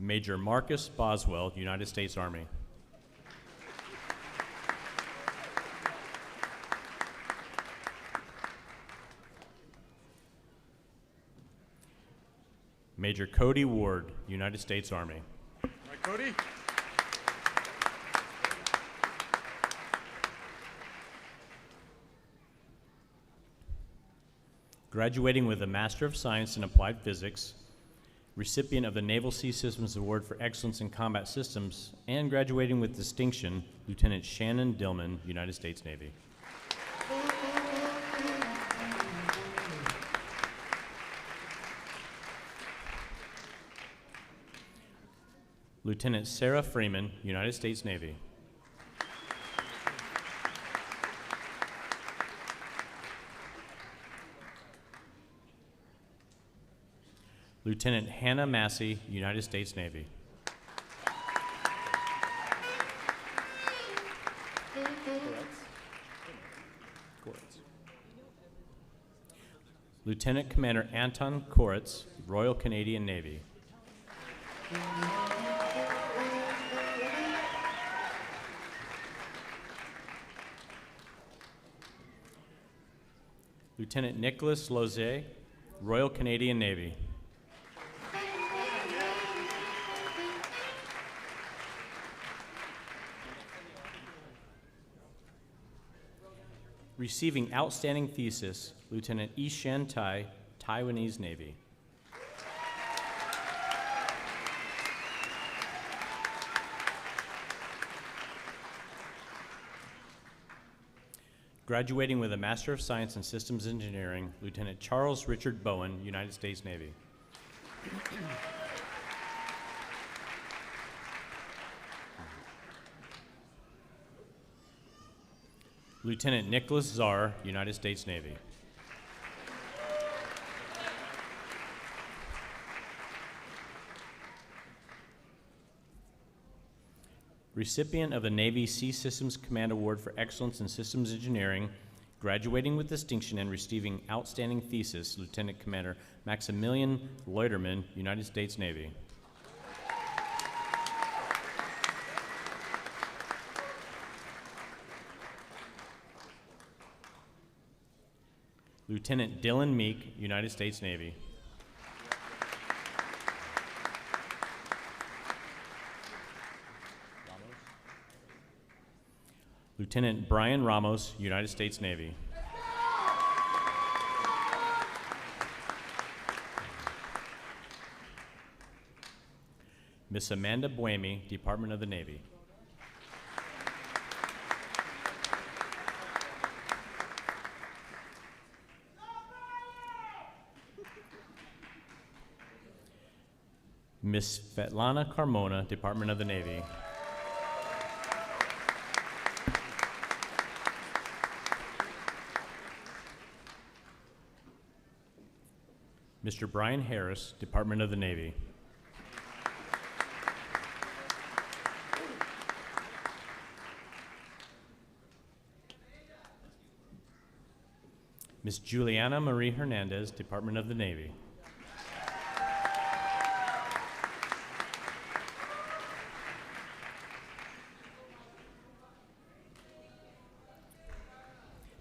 Major Marcus Boswell, United States Army. Major Cody Ward, United States Army. All right, Cody. Graduating with a Master of Science in Applied Physics, recipient of the Naval Sea Systems Award for Excellence in Combat Systems, and graduating with distinction, Lieutenant Shannon Dillman, United States Navy. Lieutenant Sarah Freeman, United States Navy. Lieutenant Hannah Massey, United States Navy. Lieutenant Commander Anton Koretz, Royal Canadian Navy. Lieutenant Nicholas Lozay, Royal Canadian Navy. Receiving Outstanding Thesis, Lieutenant Ishan Tai, Taiwanese Navy. Graduating with a Master of Science in Systems Engineering, Lieutenant Charles Richard Bowen, United States Navy. Lieutenant Nicholas Czar, United States Navy. Recipient of the Navy Sea Systems Command Award for Excellence in Systems Engineering, graduating with distinction and receiving Outstanding Thesis, Lieutenant Commander Maximilian Leuterman, United States Navy. Lieutenant Dylan Meek, United States Navy. Lieutenant Brian Ramos, United States Navy. Miss Amanda Buemi, Department of the Navy. Miss Svetlana Carmona, Department of the Navy. Mr. Brian Harris, Department of the Navy. Miss Juliana Marie Hernandez, Department of the Navy.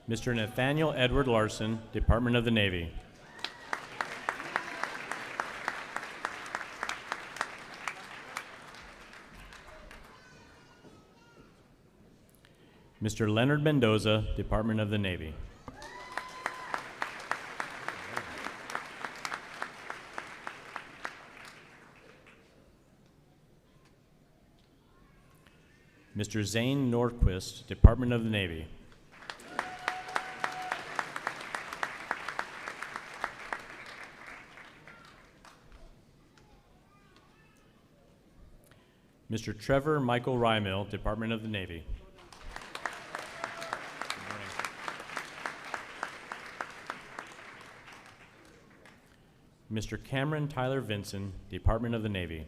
Mr. Nathaniel Edward Larson, Department of the Navy. Mr. Leonard Mendoza, Department of the Navy. Mr. Zane Norquist, Department of the Navy. Mr. Trevor Michael Rymill, Department of the Navy. Mr. Cameron Tyler Vinson, Department of the Navy.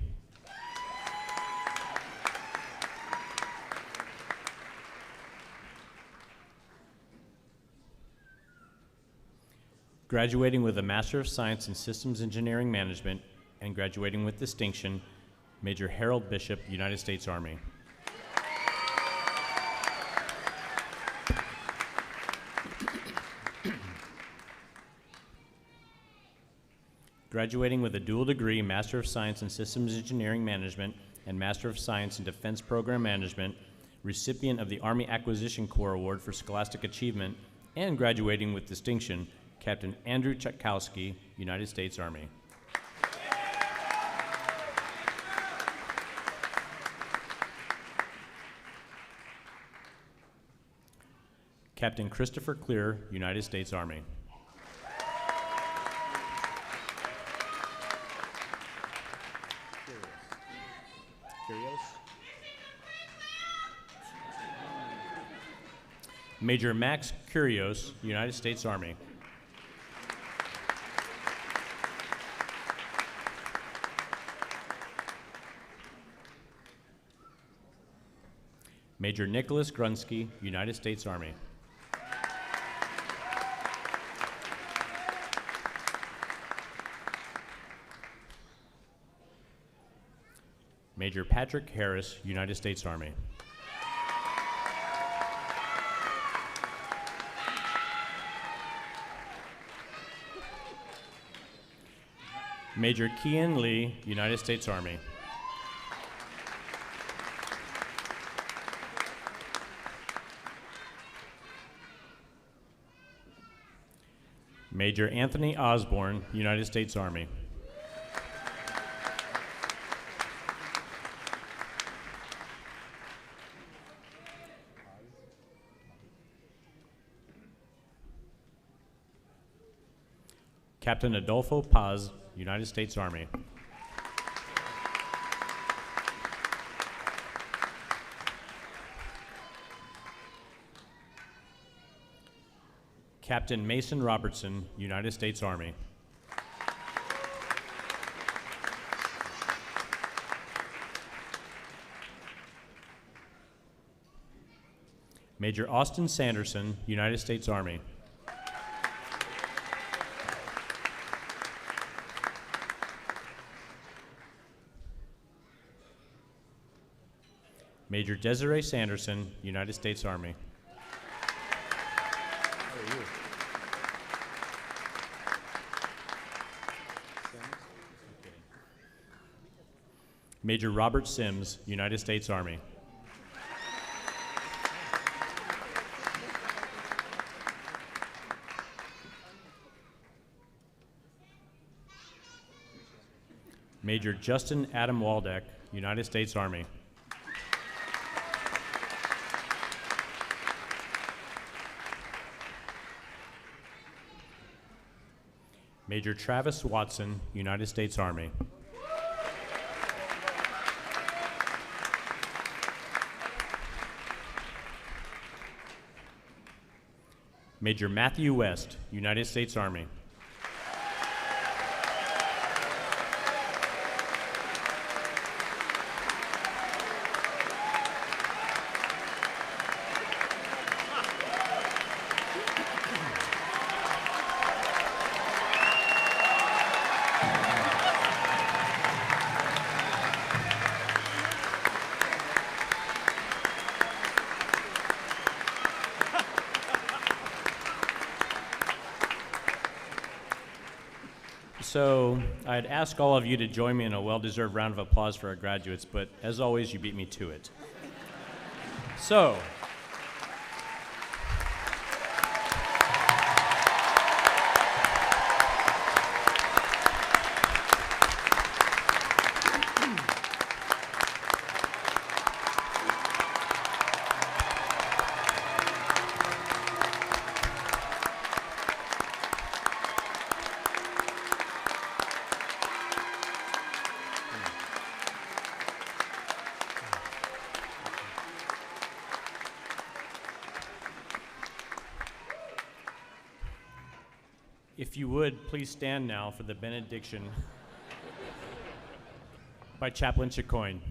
Graduating with a Master of Science in Systems Engineering Management and graduating with distinction, Major Harold Bishop, United States Army. Graduating with a dual degree, Master of Science in Systems Engineering Management and Master of Science in Defense Program Management, recipient of the Army Acquisition Corps Award for Scholastic Achievement, and graduating with distinction, Captain Andrew Tchaikovsky, United States Army. Captain Christopher Clear, United States Army. Major Max Curios, United States Army. Major Nicholas Grunsky, United States Army. Major Patrick Harris, United States Army. Major Kian Lee, United States Army. Major Anthony Osborne, United States Army. Captain Adolfo Paz, United States Army. Captain Mason Robertson, United States Army. Major Austin Sanderson, United States Army. Major Desiree Sanderson, United States Army. Major Robert Sims, United States Army. Major Justin Adam Waldeck, United States Army. Major Travis Watson, United States Army. Major Matthew West, United States Army. So I'd ask all of you to join me in a well-deserved round of applause for our graduates, but as always, you beat me to it. So, if you would, please stand now for the benediction by Chaplain Chicoine.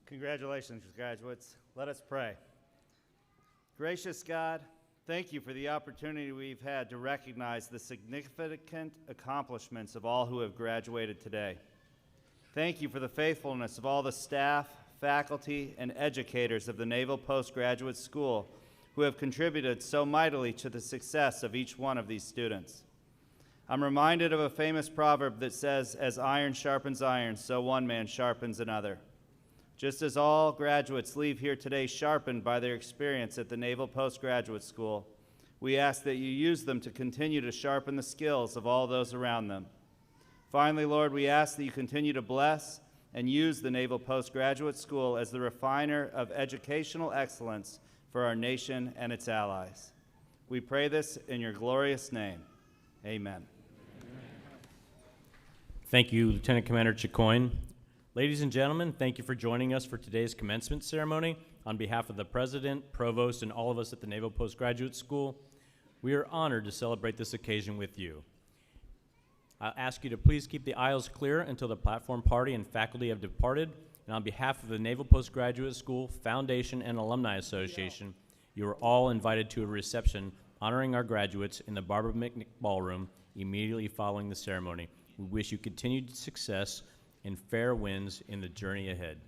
Congratulations, graduates. Let us pray. Gracious God, thank you for the opportunity we've had to recognize the significant accomplishments of all who have graduated today. Thank you for the faithfulness of all the staff, faculty, and educators of the Naval Postgraduate School who have contributed so mightily to the success of each one of these students. I'm reminded of a famous proverb that says, "As iron sharpens iron, so one man sharpens another." Just as all graduates leave here today sharpened by their experience at the Naval Postgraduate School, we ask that you use them to continue to sharpen the skills of all those around them. Finally, Lord, we ask that you continue to bless and use the Naval Postgraduate School as the refiner of educational excellence for our nation and its allies. We pray this in your glorious name. Amen. Thank you, Lieutenant Commander Chicoine. Ladies and gentlemen, thank you for joining us for today's commencement ceremony. On behalf of the President, Provost, and all of us at the Naval Postgraduate School, we are honored to celebrate this occasion with you. I'll ask you to please keep the aisles clear until the platform party and faculty have departed. And on behalf of the Naval Postgraduate School Foundation and Alumni Association, you are all invited to a reception honoring our graduates in the Barbara McNick Ballroom immediately following the ceremony. We wish you continued success and fair winds in the journey ahead.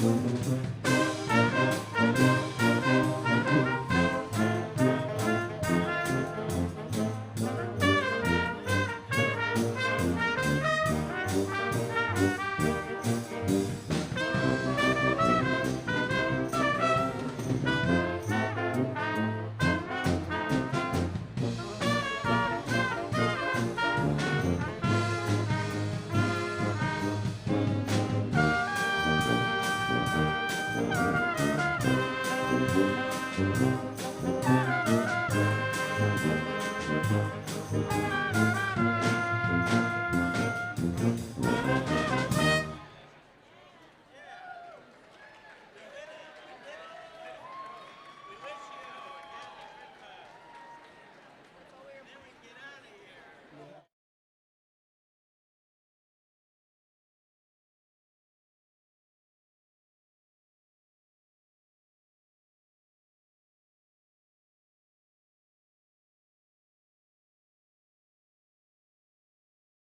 you.